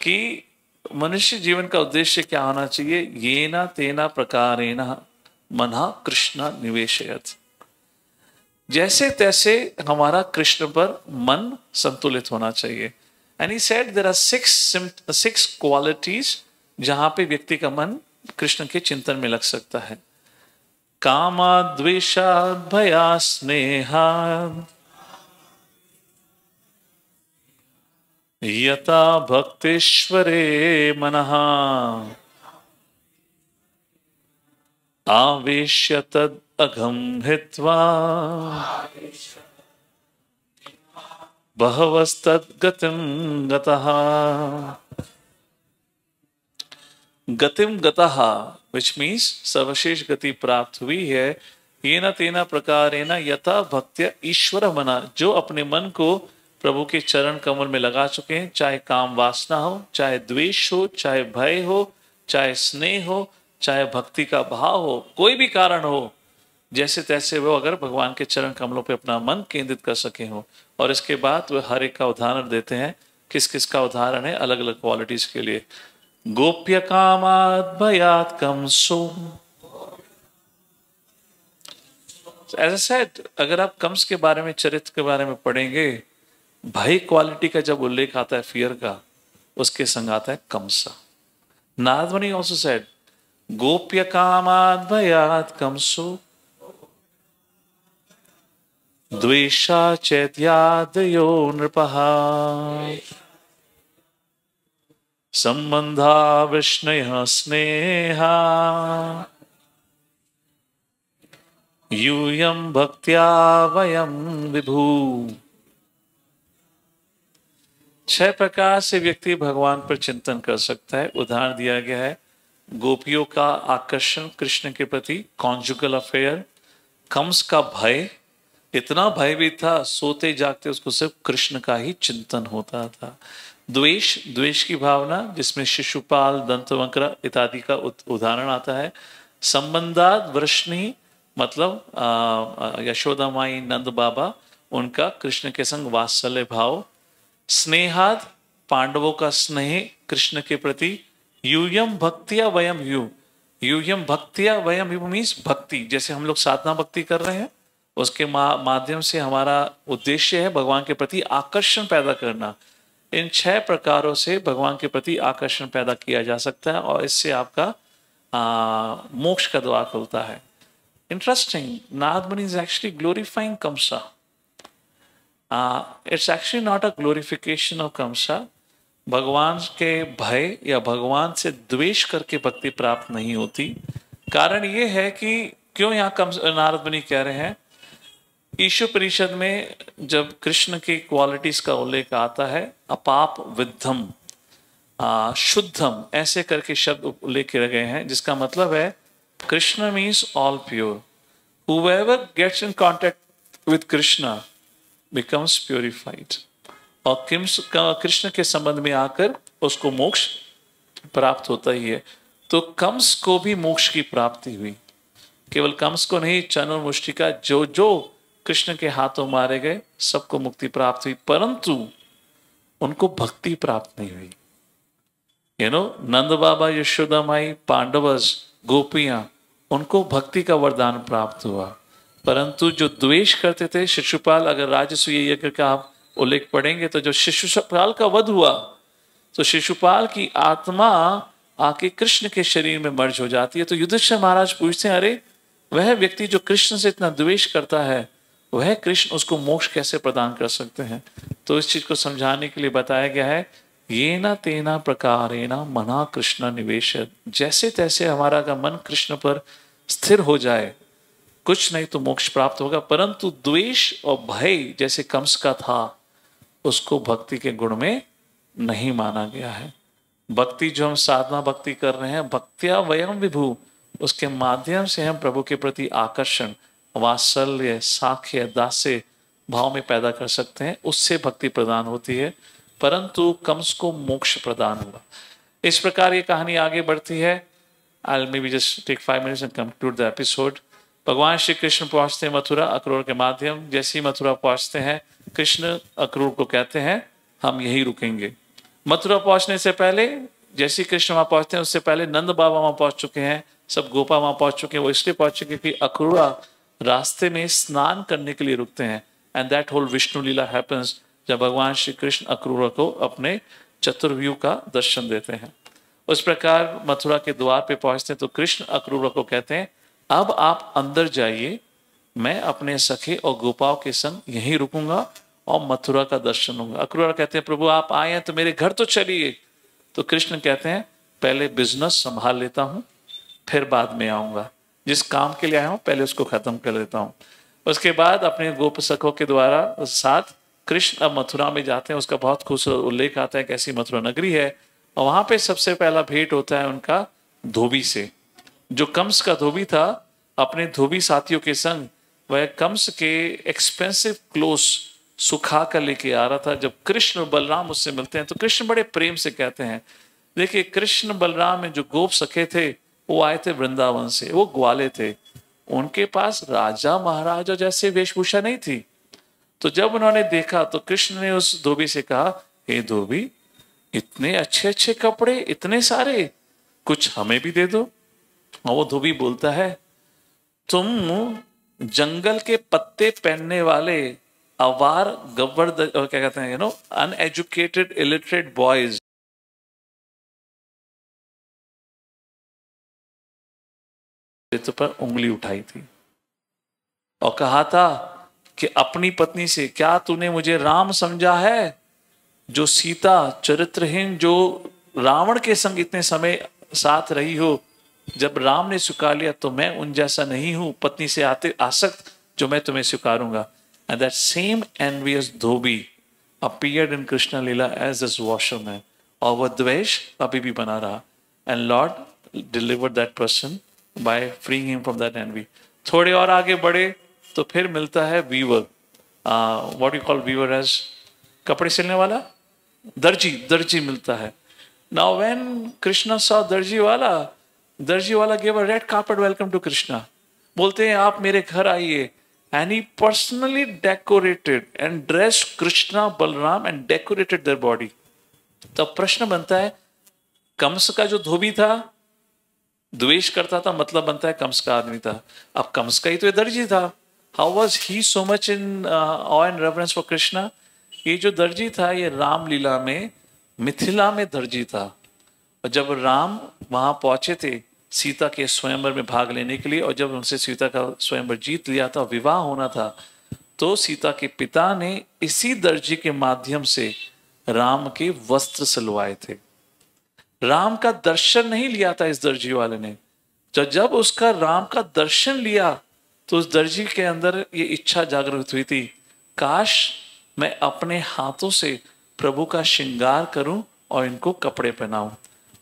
Speaker 1: कि मनुष्य जीवन का उद्देश्य क्या होना चाहिए? येना तेना प्रकारेण मनः कृष्ण निवेशयत्. जैसे तैसे हमारा कृष्ण पर मन संतुलित होना चाहिए. And he said there are six qualities जहां पे व्यक्ति का मन कृष्ण के चिंतन में लग सकता है. कामा द्वेषा भया स्नेहा यथा भक्तेश्वरे मनः आवेश्य तद अघम हित्वा बहवस्तद गतिम गतः. गतिम गतः which means सर्वश्रेष्ठ गति प्राप्त हुई है. येना तेना प्रकारेण यथा भक्त्या ईश्वर मना, जो अपने मन को प्रभु के चरण कमल में लगा चुके हैं, चाहे काम वासना हो, चाहे द्वेष हो, चाहे भय हो, चाहे स्नेह हो, चाहे भक्ति का भाव हो, कोई भी कारण हो, जैसे तैसे वो अगर भगवान के चरण कमलों पे अपना मन केंद्रित कर सके हो. और इसके बाद वह हर एक का उदाहरण देते हैं. किस किस का उदाहरण है? अलग अलग क्वालिटीज के लिए. गोप्य कामाद भयात कंसो. As I said, अगर आप कंस के बारे में, चरित्र के बारे में पढ़ेंगे, भय क्वालिटी का जब उल्लेख आता है, फियर का, उसके संग आता है कंसा. नारद मुनि also said, गोप्य कामाद भयात कंसो द्वेषा चैत्यादयो नृपः संबंधा विष्णय स्नेहा यूयं भक्त्या वयं विभु। 6 प्रकार से व्यक्ति भगवान पर चिंतन कर सकता है। उदाहरण दिया गया है, गोपियों का आकर्षण कृष्ण के प्रति, कॉन्जुगल अफेयर, कंस का भय, इतना भय भी था सोते जागते उसको सिर्फ कृष्ण का ही चिंतन होता था। द्वेष, द्वेष की भावना जिसमें शिशुपाल, दंतवक्र इत्यादि का उदाहरण आता है। संबंधाद वृष्णि मतलब यशोदा माई, नंद बाबा, उनका कृष्ण के संग वात्सल्य भाव। स्नेहाद, पांडवों का स्नेह कृष्ण के प्रति। यूयम भक्तिया वयम यू, यूयम भक्तिया वयम यू मीन्स भक्ति, जैसे हम लोग साधना भक्ति कर रहे हैं उसके माध्यम से हमारा उद्देश्य है भगवान के प्रति आकर्षण पैदा करना। इन 6 प्रकारों से भगवान के प्रति आकर्षण पैदा किया जा सकता है और इससे आपका मोक्ष का द्वार खुलता है। Interesting, Narada Muni is actually glorifying Kamsa. It's actually not a glorification of Kamsa. भगवान के भय या भगवान से द्वेष करके भक्ति प्राप्त नहीं होती। कारण ये है कि क्यों यहाँ नारद मुनि कह रहे हैं, ईश्वर परिषद में जब कृष्ण की क्वालिटीज का उल्लेख आता है, अपाप विद्धम, शुद्धम, ऐसे करके शब्द उल्लेख किए गए हैं, जिसका मतलब है Krishna means all pure. Whoever gets in contact with Krishna becomes purified। और कृष्ण के संबंध में आकर उसको मोक्ष प्राप्त होता ही है। तो कंस को भी मोक्ष की प्राप्ति हुई। केवल कंस को नहीं, चनु मुष्टिका जो जो कृष्ण के हाथों मारे गए सबको मुक्ति प्राप्त हुई, परंतु उनको भक्ति प्राप्त नहीं हुई। नंद बाबा, यशोदा माई, पांडवस, गोपियां, उनको भक्ति का वरदान प्राप्त हुआ, परंतु जो द्वेष करते थे, शिशुपाल, अगर राजसूय यज्ञ का आप उल्लेख पढ़ेंगे तो जो शिशुपाल का वध हुआ तो शिशुपाल की आत्मा आके कृष्ण के शरीर में मर्ज हो जाती है। तो युधिष्ठिर महाराज पूछते हैं, अरे वह व्यक्ति जो कृष्ण से इतना द्वेष करता है, वह कृष्ण उसको मोक्ष कैसे प्रदान कर सकते हैं? तो इस चीज को समझाने के लिए बताया गया है, ये ना तेना प्रकारेणा मना कृष्ण निवेश। जैसे तैसे हमारा का मन कृष्ण पर स्थिर हो जाए, कुछ नहीं तो मोक्ष प्राप्त होगा। परंतु द्वेष और भय जैसे कंस का था, उसको भक्ति के गुण में नहीं माना गया है। भक्ति जो हम साधना भक्ति कर रहे हैं, भक्त्या वयम विभु, उसके माध्यम से हम प्रभु के प्रति आकर्षण, वात्सल्य, साख्य, दास्य भाव में पैदा कर सकते हैं, उससे भक्ति प्रदान होती है। परंतु कंस को मोक्ष प्रदान हुआ। इस प्रकार ये कहानी आगे बढ़ती है। I'll maybe just take 5 minutes and conclude the episode। भगवान श्री कृष्ण पहुंचते हैं मथुरा अक्रूर के माध्यम। जैसे ही मथुरा पहुंचते हैं, कृष्ण अक्रूर को कहते हैं हम यहीं रुकेंगे। मथुरा पहुंचने से पहले, जैसे ही कृष्ण वहां पहुंचते हैं उससे पहले नंद बाबा वहां पहुंच चुके हैं, सब गोपा वहां पहुंच चुके हैं। वो इसलिए पहुंच चुके कि अक्रूरा रास्ते में स्नान करने के लिए रुकते हैं। And that whole Vishnu leela happens जब भगवान श्री कृष्ण अक्रूर को अपने चतुर्व्यूह का दर्शन देते हैं। उस प्रकार मथुरा के द्वार पे पहुंचते हैं तो कृष्ण अक्रूर को कहते हैं, अब आप अंदर जाइए, मैं अपने सखे और गोपाओं के संग यहीं रुकूंगा और मथुरा का दर्शन लूंगा। अक्रूर कहते हैं, प्रभु आप आए हैं तो मेरे घर तो चलिए। तो कृष्ण कहते हैं, पहले बिजनेस संभाल लेता हूं, फिर बाद में आऊंगा। जिस काम के लिए आया हूं पहले उसको खत्म कर लेता हूं। उसके बाद अपने गोप सखों के द्वारा साथ कृष्ण अब मथुरा में जाते हैं। उसका बहुत खूबसूरत उल्लेख आता है कैसी मथुरा नगरी है। और वहां पे सबसे पहला भेंट होता है उनका धोबी से। जो कंस का धोबी था, अपने धोबी साथियों के संग वह कंस के एक्सपेंसिव क्लोथ सुखा कर लेके आ रहा था। जब कृष्ण और बलराम उससे मिलते हैं तो कृष्ण बड़े प्रेम से कहते हैं, देखिए कृष्ण बलराम में जो गोप सखे थे वो आए थे वृंदावन से, वो ग्वाले थे, उनके पास राजा महाराजा जैसे वेशभूषा नहीं थी। तो जब उन्होंने देखा तो कृष्ण ने उस धोबी से कहा, हे धोबी, इतने अच्छे अच्छे कपड़े, इतने सारे, कुछ हमें भी दे दो। और वो धोबी बोलता है, तुम जंगल के पत्ते पहनने वाले अवार गब्बर, क्या कहते हैं, अनएजुकेटेड इलिटरेट बॉयज, पर उंगली उठाई थी और कहा था कि अपनी पत्नी से, क्या तूने मुझे राम समझा है? जो सीता चरित्रहीन, जो रावण के संग इतने समय साथ रही हो, जब राम ने स्वीकार लिया तो मैं उन जैसा नहीं हूं पत्नी से आसक्त जो मैं तुम्हें स्वीकारूंगा। And that same envious dhobi appeared in Krishna Lila as this washerman, और वह द्वेष अभी भी बना रहा। And Lord delivered that person by freeing him from that envy. थोड़े और आगे बढ़े तो फिर मिलता है weaver, what you call weaver as कपड़े सिलने वाला, दर्जी मिलता है। Now when Krishna saw दर्जी वाला gave a red carpet welcome to Krishna, बोलते हैं आप मेरे घर आइए। And he personally decorated and dressed Krishna, Balram and decorated their body. तब प्रश्न बनता है, कंस का जो धोबी था द्वेष करता था, मतलब बनता है कंस का आदमी था। अब कंस का ही तो ये दर्जी था। How was he so much in awe and reverence for Krishna? ये जो दर्जी था ये रामलीला में मिथिला में दर्जी था। और जब राम वहां पहुंचे थे सीता के स्वयंवर में भाग लेने के लिए, और जब उनसे सीता का स्वयंवर जीत लिया था, विवाह होना था, तो सीता के पिता ने इसी दर्जी के माध्यम से राम के वस्त्र सिलवाए थे। राम का दर्शन नहीं लिया था इस दर्जी वाले ने। जब उसका राम का दर्शन लिया तो उस दर्जी के अंदर ये इच्छा जागृत हुई थी, काश मैं अपने हाथों से प्रभु का श्रृंगार करूं और इनको कपड़े पहनाऊं।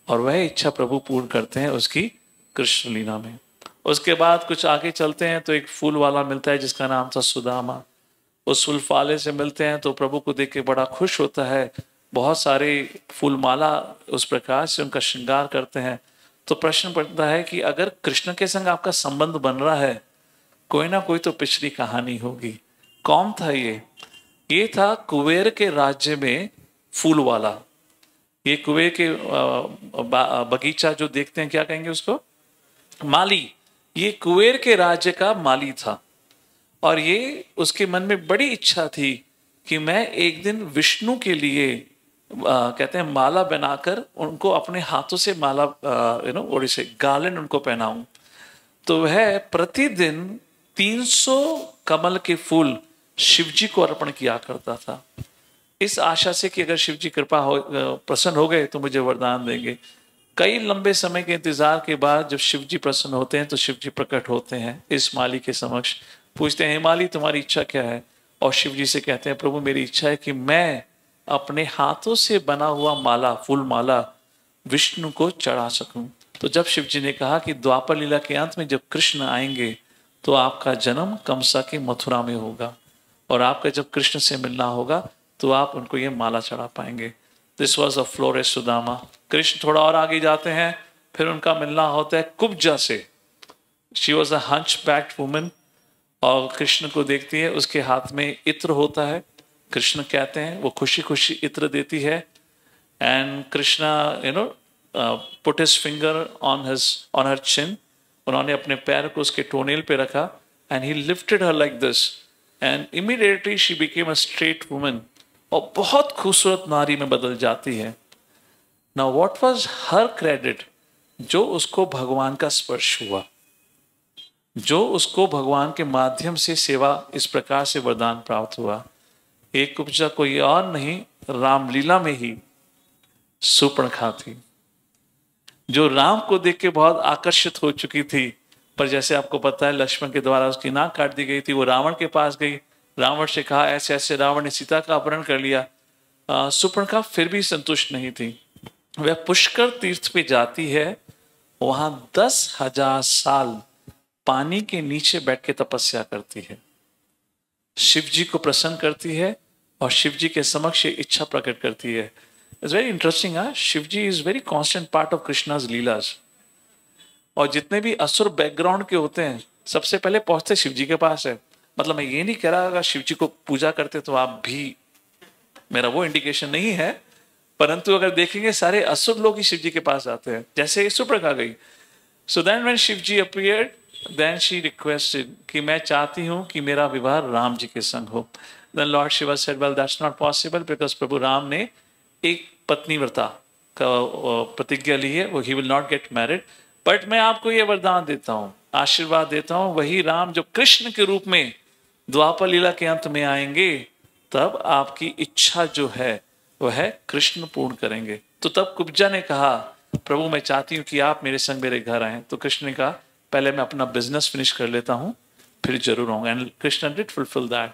Speaker 1: और वह इच्छा प्रभु पूर्ण करते हैं उसकी कृष्ण लीला में। उसके बाद कुछ आगे चलते हैं तो एक फूल वाला मिलता है जिसका नाम था सुदामा। उस फूल वाले से मिलते हैं तो प्रभु को देख के बड़ा खुश होता है, बहुत सारे फूल माला उस प्रकार से उनका श्रृंगार करते हैं। तो प्रश्न पड़ता है कि अगर कृष्ण के संग आपका संबंध बन रहा है, कोई ना कोई तो पिछली कहानी होगी। कौन था ये था कुबेर के राज्य में फूल वाला। ये कुबेर के बगीचा जो देखते हैं, क्या कहेंगे उसको, माली। ये कुबेर के राज्य का माली था और ये उसके मन में बड़ी इच्छा थी कि मैं एक दिन विष्णु के लिए कहते हैं माला बनाकर उनको अपने हाथों से माला ओडिसे गार्लेंड उनको पहनाऊं। तो वह प्रतिदिन 300 कमल के फूल शिवजी को अर्पण किया करता था, इस आशा से कि अगर शिवजी कृपा हो प्रसन्न हो गए तो मुझे वरदान देंगे। कई लंबे समय के इंतजार के बाद जब शिवजी प्रसन्न होते हैं तो शिवजी प्रकट होते हैं इस माली के समक्ष, पूछते हैं माली तुम्हारी इच्छा क्या है। और शिवजी से कहते हैं प्रभु मेरी इच्छा है कि मैं अपने हाथों से बना हुआ माला, फूल माला विष्णु को चढ़ा सकूं। तो जब शिवजी ने कहा कि द्वापर लीला के अंत में जब कृष्ण आएंगे तो आपका जन्म कंसा के मथुरा में होगा और आपका जब कृष्ण से मिलना होगा तो आप उनको ये माला चढ़ा पाएंगे। This was a Flores Sudama. Krishna थोड़ा और आगे जाते हैं, फिर उनका मिलना होता है कुब्जा से। शी वॉज अ हंचबैक्ड वुमन और कृष्ण को देखती है, उसके हाथ में इत्र होता है। कृष्ण कहते हैं वो खुशी खुशी इत्र देती है। And Krishna put his finger on her chin. उन्होंने अपने पैर को उसके टोनेल पे रखा and he lifted her like this and immediately she became a straight woman, और बहुत खूबसूरत नारी में बदल जाती है। Now what was her credit, जो उसको भगवान का स्पर्श हुआ, जो उसको भगवान के माध्यम से सेवा इस प्रकार से वरदान प्राप्त हुआ। एक कुब्जा कोई और नहीं, रामलीला में ही सुपर्णखा थी, जो राम को देख के बहुत आकर्षित हो चुकी थी। पर जैसे आपको पता है लक्ष्मण के द्वारा उसकी नाक काट दी गई थी। वो रावण के पास गई, रावण से कहा ऐसे ऐसे रावण ने सीता का अपहरण कर लिया। सुपर्णखा फिर भी संतुष्ट नहीं थी। वह पुष्कर तीर्थ पे जाती है, वहां 10,000 साल पानी के नीचे बैठ के तपस्या करती है, शिव जी को प्रसन्न करती है और शिव जी के समक्ष इच्छा प्रकट करती है। It's very interesting. Shiva ji is very constant part of Krishna's leelas. और जितने भी असुर बैकग्राउंड के होते हैं सबसे पहले पहुंचते शिव जी के पास है। मतलब मैं ये नहीं कह रहा अगर शिव जी को पूजा करते तो आप भी, मेरा वो इंडिकेशन नहीं है, परंतु अगर देखेंगे सारे असुर लोग ही शिव जी के पास आते हैं। जैसे सुपर्णखा गई, so then when Shiv ji appeared then she requested कि मैं चाहती हूं कि मेरा विवाह राम जी के संग हो। Then lord Shiva said well that's not possible because Prabhu Ram ने एक पत्नी व्रता का प्रतिज्ञा ली है, वो he will not get married. But मैं आपको ये वरदान देता हूँ, आशीर्वाद देता हूँ, वही राम जो कृष्ण के रूप में द्वापर लीला के अंत में आएंगे तब आपकी इच्छा जो है वह कृष्ण पूर्ण करेंगे। तो तब कुब्जा ने कहा प्रभु मैं चाहती हूँ कि आप मेरे संग मेरे घर आए। तो कृष्ण ने कहा पहले मैं अपना बिजनेस फिनिश कर लेता हूँ, फिर जरूर आऊंगा। And Krishna did fulfil that.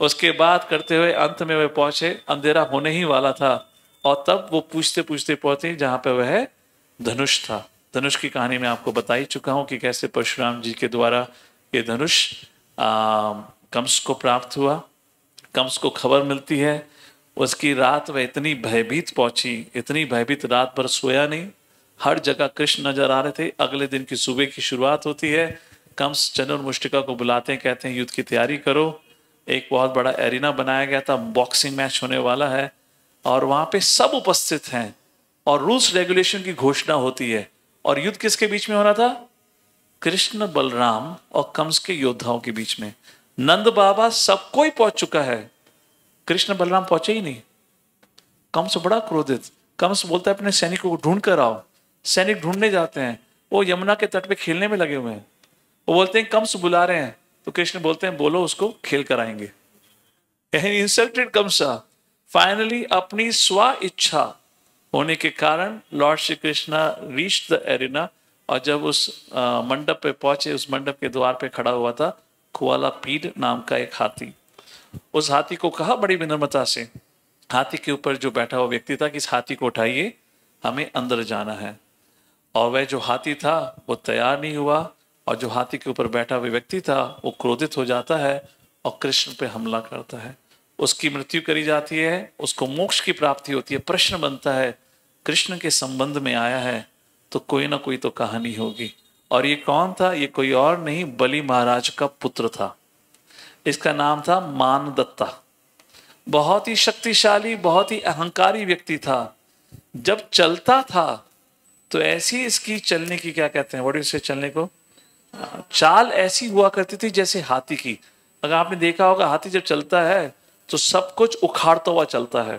Speaker 1: उसके बाद करते हुए अंत में वे पहुंचे, अंधेरा होने ही वाला था, और तब वो पूछते पूछते पहुंचे जहां पे वह धनुष था। धनुष की कहानी मैं आपको बता ही चुका हूं कि कैसे परशुराम जी के द्वारा ये धनुष कंस को प्राप्त हुआ। कंस को खबर मिलती है, उसकी रात वह इतनी भयभीत पहुंची, इतनी भयभीत, रात भर सोया नहीं, हर जगह कृष्ण नजर आ रहे थे। अगले दिन की सुबह की शुरुआत होती है, कंस चन और मुष्टिका को बुलाते हैं, कहते हैं युद्ध की तैयारी करो। एक बहुत बड़ा एरिना बनाया गया था, बॉक्सिंग मैच होने वाला है, और वहां पे सब उपस्थित हैं, और रूल्स रेगुलेशन की घोषणा होती है। और युद्ध किसके बीच में होना था? कृष्ण बलराम और कंस के योद्धाओं के बीच में। नंद बाबा सब कोई पहुंच चुका है, कृष्ण बलराम पहुंचे ही नहीं। कंस बड़ा क्रोधित, कंस बोलता है अपने सैनिकों को ढूंढ कर आओ। सैनिक ढूंढने जाते हैं, वो यमुना के तट पे खेलने में लगे हुए हैं। वो बोलते हैं कंस बुला रहे हैं, तो कृष्ण बोलते हैं बोलो उसको खेल कर आएंगे। इंसल्टेड कंसा। फाइनली अपनी स्व इच्छा होने के कारण Lord Shri Krishna reach the arena, और जब उस मंडप पे पहुंचे, उस मंडप के द्वार पे खड़ा हुआ था कुआला पीड नाम का एक हाथी। उस हाथी को कहा बड़ी विनम्रता से, हाथी के ऊपर जो बैठा हुआ व्यक्ति था, कि इस हाथी को उठाइए, हमें अंदर जाना है। और वह जो हाथी था वो तैयार नहीं हुआ, और जो हाथी के ऊपर बैठा हुआ व्यक्ति था वो क्रोधित हो जाता है और कृष्ण पे हमला करता है। उसकी मृत्यु करी जाती है, उसको मोक्ष की प्राप्ति होती है। प्रश्न बनता है, कृष्ण के संबंध में आया है तो कोई ना कोई तो कहानी होगी। और ये कौन था? ये कोई और नहीं, बलि महाराज का पुत्र था। इसका नाम था मानदत्ता। बहुत ही शक्तिशाली, बहुत ही अहंकारी व्यक्ति था। जब चलता था तो ऐसी इसकी चलने की, क्या कहते हैं, व्हाट इज, चलने को चाल ऐसी हुआ करती थी जैसे हाथी की। अगर आपने देखा होगा, हाथी जब चलता है तो सब कुछ उखाड़ता हुआ चलता है।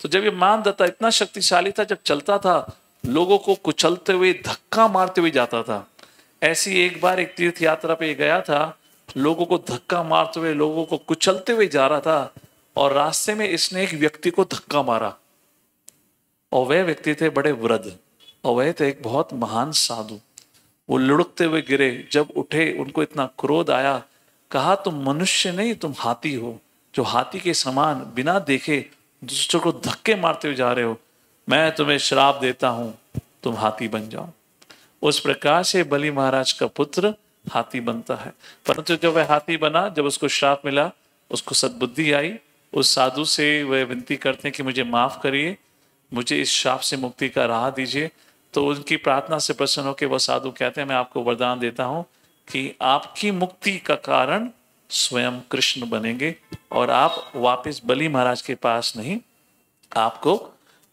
Speaker 1: तो जब ये मानदत्ता इतना शक्तिशाली था, जब चलता था लोगों को कुचलते हुए, धक्का मारते हुए जाता था। ऐसी एक बार एक तीर्थ यात्रा पे गया था, लोगों को धक्का मारते हुए, लोगों को कुचलते हुए जा रहा था, और रास्ते में इसने एक व्यक्ति को धक्का मारा, और वह व्यक्ति थे बड़े वृद्ध, और वह थे एक बहुत महान साधु। वो लुढ़कते हुए गिरे, जब उठे उनको इतना क्रोध आया, कहा तुम मनुष्य नहीं, तुम हाथी हो, जो हाथी के समान बिना देखे दूसरों को धक्के मारते हुए जा रहे हो। मैं तुम्हें श्राप देता हूं, तुम हाथी बन जाओ। उस प्रकार से बलि महाराज का पुत्र हाथी बनता है। परंतु जब वह हाथी बना, जब उसको श्राप मिला, उसको सद्बुद्धि आई, उस साधु से वह विनती करते हैं कि मुझे माफ करिए, मुझे इस श्राप से मुक्ति का राह दीजिए। तो उनकी प्रार्थना से प्रसन्न होकर वह साधु कहते हैं मैं आपको वरदान देता हूं कि आपकी मुक्ति का कारण स्वयं कृष्ण बनेंगे, और आप वापस बलि महाराज के पास नहीं, आपको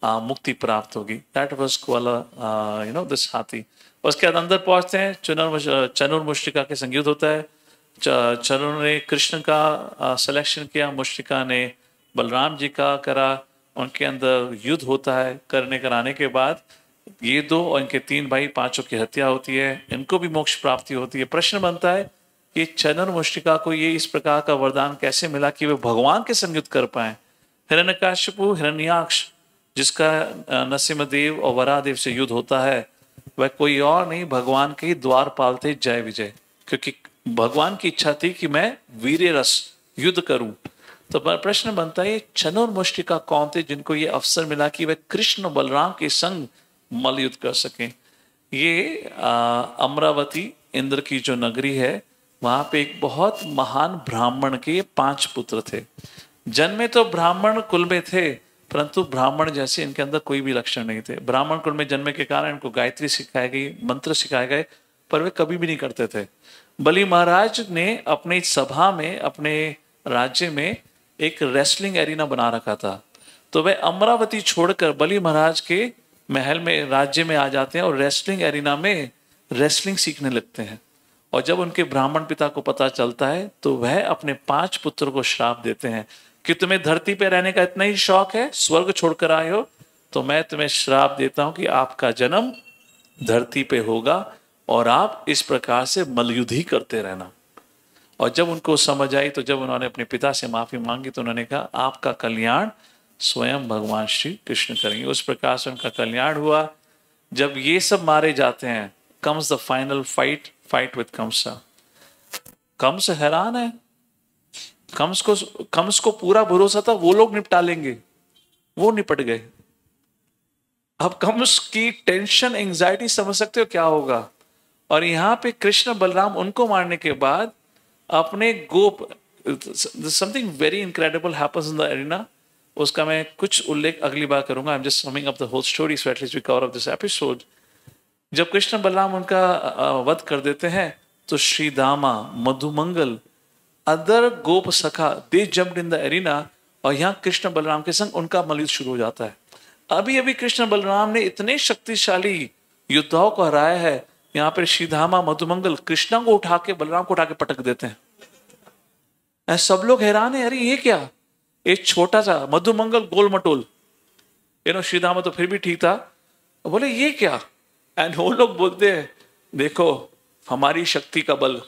Speaker 1: मुक्ति प्राप्त होगी। दैट वाज कुआला दिस हाथी। उसके बाद अंदर पहुंचते हैं, चनुर मुष्टिका के संग युद्ध होता है। चनुर ने कृष्ण का सिलेक्शन किया, मुष्टिका ने बलराम जी का करा। उनके अंदर युद्ध होता है, कराने के बाद ये दो और इनके 3 भाई, 5 की हत्या होती है, इनको भी मोक्ष प्राप्ति होती है। प्रश्न बनता है कि चनुर मुष्टिका को ये इस प्रकार का वरदान कैसे मिला कि वे भगवान के संग युद्ध कर पाए। हिरण्यकशिपु, हिरण्याक्ष, जिसका नरसिंहदेव और वरादेव से युद्ध होता है, वह कोई और नहीं, भगवान के ही द्वारपाल थे, जय विजय। क्योंकि भगवान की इच्छा थी कि मैं वीर रस युद्ध करूं। तो प्रश्न बनता है चनुर मुष्टिका कौन थे जिनको ये अवसर मिला कि वह कृष्ण बलराम के संग मल युद्ध कर सकें। ये अमरावती इंद्र की जो नगरी है, वहां पे एक बहुत महान ब्राह्मण के 5 पुत्र थे। जन्मे तो ब्राह्मण कुल में थे, परंतु ब्राह्मण जैसे इनके अंदर कोई भी लक्षण नहीं थे। ब्राह्मण कुल में जन्मे के कारण इनको गायत्री सिखाई गई, मंत्र सिखाए गए, पर वे कभी भी नहीं करते थे। बलि महाराज ने अपनी सभा में, अपने राज्य में एक रेसलिंग एरिना बना रखा था। तो वे अमरावती छोड़कर बलि महाराज के महल में, राज्य में आ जाते हैं, और रेसलिंग एरिना में रेसलिंग सीखने लगते हैं। और जब उनके ब्राह्मण पिता को पता चलता है तो वह अपने 5 पुत्र को श्राप देते हैं कि तुम्हें धरती पे रहने का इतना ही शौक है, स्वर्ग छोड़कर आए हो, तो मैं तुम्हें श्राप देता हूं कि आपका जन्म धरती पे होगा और आप इस प्रकार से मलयुद्ध ही करते रहना। और जब उनको समझ आई, तो जब उन्होंने अपने पिता से माफी मांगी, तो उन्होंने कहा आपका कल्याण स्वयं भगवान श्री कृष्ण करेंगे। उस प्रकार से उनका कल्याण हुआ। जब ये सब मारे जाते हैं, comes the final fight with कंसा। कंस हैरान है, कंस को पूरा भरोसा था वो लोग निपटा लेंगे, वो निपट गए। अब कंस की टेंशन एंजाइटी समझ सकते हो क्या होगा। और यहां पे कृष्ण बलराम उनको मारने के बाद अपने गोप, something very incredible happens in the arena, उसका मैं कुछ उल्लेख अगली बार करूंगा। I am just summing up the whole story so at least we cover up this episode. जब कृष्ण बलराम उनका वध कर देते हैं तो श्री दामा, मधुमंगल, अदर गोप सखा, दे जम्प्ड इन द एरिना, और यहाँ कृष्ण बलराम के संग उनका मलयुद्ध शुरू हो जाता है। अभी अभी कृष्ण बलराम ने इतने शक्तिशाली योद्धाओं को हराया है, यहाँ पर श्रीधामा मधुमंगल कृष्णा को उठा के, बलराम को उठा के पटक देते हैं। सब लोग हैरान है, अरे ये क्या, एक छोटा सा मधुमंगल गोल मटोल, श्रीधामा तो फिर भी ठीक था, बोले ये क्या। एंड वो लोग बोलते हैं देखो हमारी शक्ति का बल,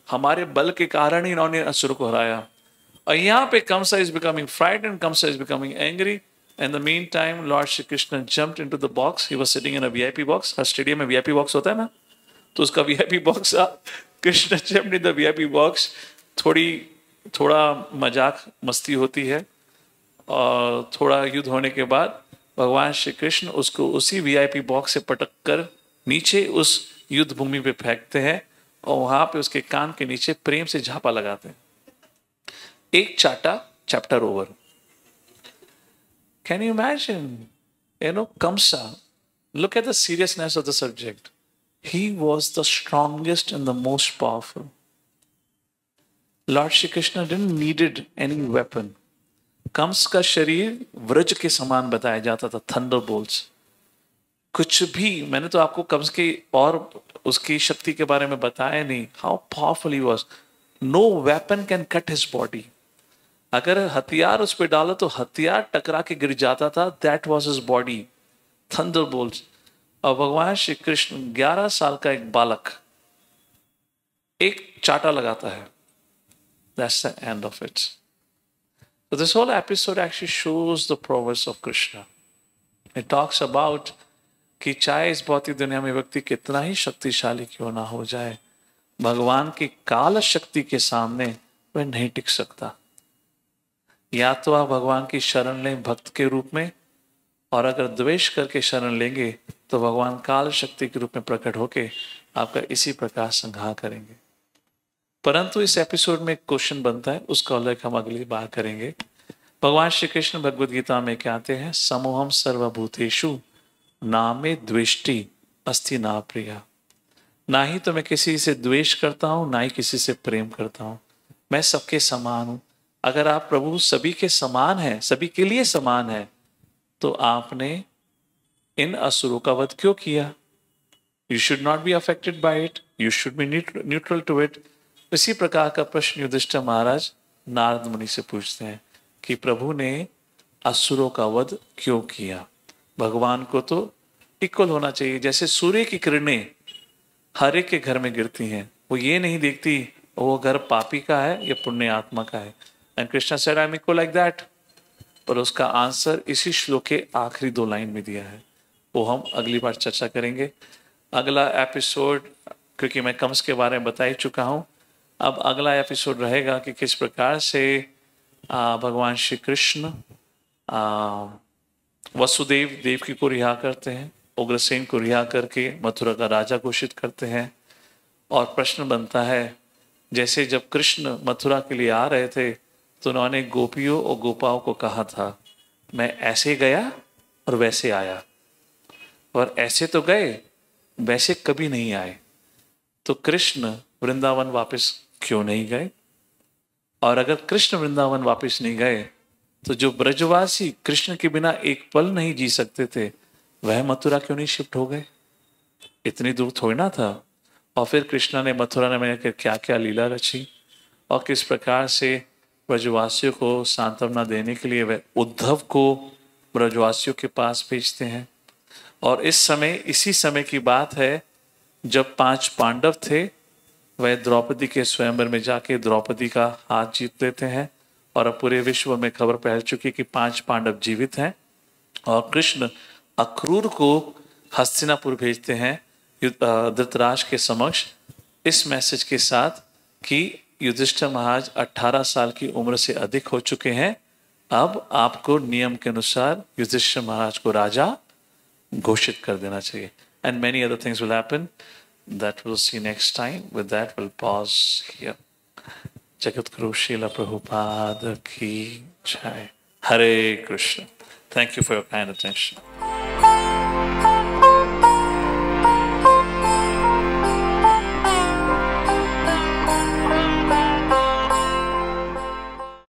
Speaker 1: हमारे बल के कारण ही इन्होंने असुर को हराया। और यहाँ पे Kamsa is becoming frightened, Kamsa is becoming angry. In the meantime, Lord Shri Krishna jumped into the box. He was sitting in a VIP box. Her stadium में VIP box होता है ना, तो उसका VIP box था। Krishna jumped in the VIP box। थोड़ा मजाक मस्ती होती है, और थोड़ा युद्ध होने के बाद भगवान श्री कृष्ण उसको उसी VIP बॉक्स से पटक कर नीचे उस युद्ध भूमि पे फेंकते हैं, और वहां पे उसके कान के नीचे प्रेम से झापा लगाते हैं। एक चाटा, chapter over. Can you imagine? Kamsa, look at the seriousness of the subject. He was the strongest and the most powerful. Lord Shri Krishna didn't needed any weapon. Kansa का शरीर वज्र के समान बताया जाता था, थंडरबोल्ट्स। कुछ भी, मैंने तो आपको कंस की और उसकी शक्ति के बारे में बताया नहीं, how powerful he was. No weapon can cut his body. अगर हथियार उस पर डालो तो हथियार टकरा के गिर जाता था। That was his body, Thunderbolts. और भगवान श्री कृष्ण 11 साल का एक बालक एक चाटा लगाता है। That's the end of it. So this whole episode actually shows the prowess of Krishna. It talks about कि चाहे इस भौतिक दुनिया में व्यक्ति कितना ही शक्तिशाली क्यों ना हो जाए, भगवान की काल शक्ति के सामने वह नहीं टिक सकता। या तो आप भगवान की शरण लें भक्त के रूप में, और अगर द्वेष करके शरण लेंगे तो भगवान काल शक्ति के रूप में प्रकट होके आपका इसी प्रकार संहार करेंगे। परंतु इस एपिसोड में एक क्वेश्चन बनता है, उसका उल्लेख हम अगली बार करेंगे। भगवान श्री कृष्ण भगवद गीता में कहते हैं, समोहम सर्वभूतेषु नामे द्वेष्टि अस्ति ना प्रिया। ना ही तो मैं किसी से द्वेष करता हूं, ना ही किसी से प्रेम करता हूं, मैं सबके समान हूं। अगर आप प्रभु सभी के समान हैं, सभी के लिए समान है, तो आपने इन असुरों का वध क्यों किया? You should not be affected by it, you should be neutral to it. इसी प्रकार का प्रश्न युधिष्ठिर महाराज नारद मुनि से पूछते हैं कि प्रभु ने असुरों का वध क्यों किया? भगवान को तो इक्वल होना चाहिए। जैसे सूर्य की किरणें हर एक के घर में गिरती हैं, वो ये नहीं देखती वो घर पापी का है या पुण्य आत्मा का है। And Krishna said I am equal like that. पर उसका आंसर इसी श्लोक के आखिरी 2 लाइन में दिया है, वो हम अगली बार चर्चा करेंगे। अगला एपिसोड, क्योंकि मैं कंस के बारे में बता ही चुका हूं, अब अगला एपिसोड रहेगा कि किस प्रकार से भगवान श्री कृष्ण वसुदेव देवकी को रिहा करते हैं, उग्रसेन को रिहा करके मथुरा का राजा घोषित करते हैं। और प्रश्न बनता है, जैसे जब कृष्ण मथुरा के लिए आ रहे थे तो उन्होंने गोपियों और गोपाओं को कहा था, मैं ऐसे गया और वैसे आया, और ऐसे तो गए वैसे कभी नहीं आए। तो कृष्ण वृंदावन वापस क्यों नहीं गए? और अगर कृष्ण वृंदावन वापस नहीं गए तो जो ब्रजवासी कृष्ण के बिना एक पल नहीं जी सकते थे, वह मथुरा क्यों नहीं शिफ्ट हो गए? इतनी दूर थोड़ी ना था। और फिर कृष्ण ने मथुरा में क्या क्या लीला रची, और किस प्रकार से ब्रजवासियों को सांत्वना देने के लिए वह उद्धव को ब्रजवासियों के पास भेजते हैं। और इस समय, इसी समय की बात है जब 5 पांडव थे, वह द्रौपदी के स्वयंवर में जाके द्रौपदी का हाथ जीत लेते हैं। और अब पूरे विश्व में खबर फैल चुकी कि 5 पांडव जीवित हैं, और कृष्ण अक्रूर को हस्तिनापुर भेजते हैं धृतराष्ट्र के समक्ष इस मैसेज के साथ कि युधिष्ठिर महाराज 18 साल की उम्र से अधिक हो चुके हैं, अब आपको नियम के अनुसार युधिष्ठिर महाराज को राजा घोषित कर देना चाहिए. And many other things will happen that we'll see next time. With that, we'll pause here. Jagat Guru Srila Prabhupada ki jai. Hare Krishna. Thank you for your kind attention.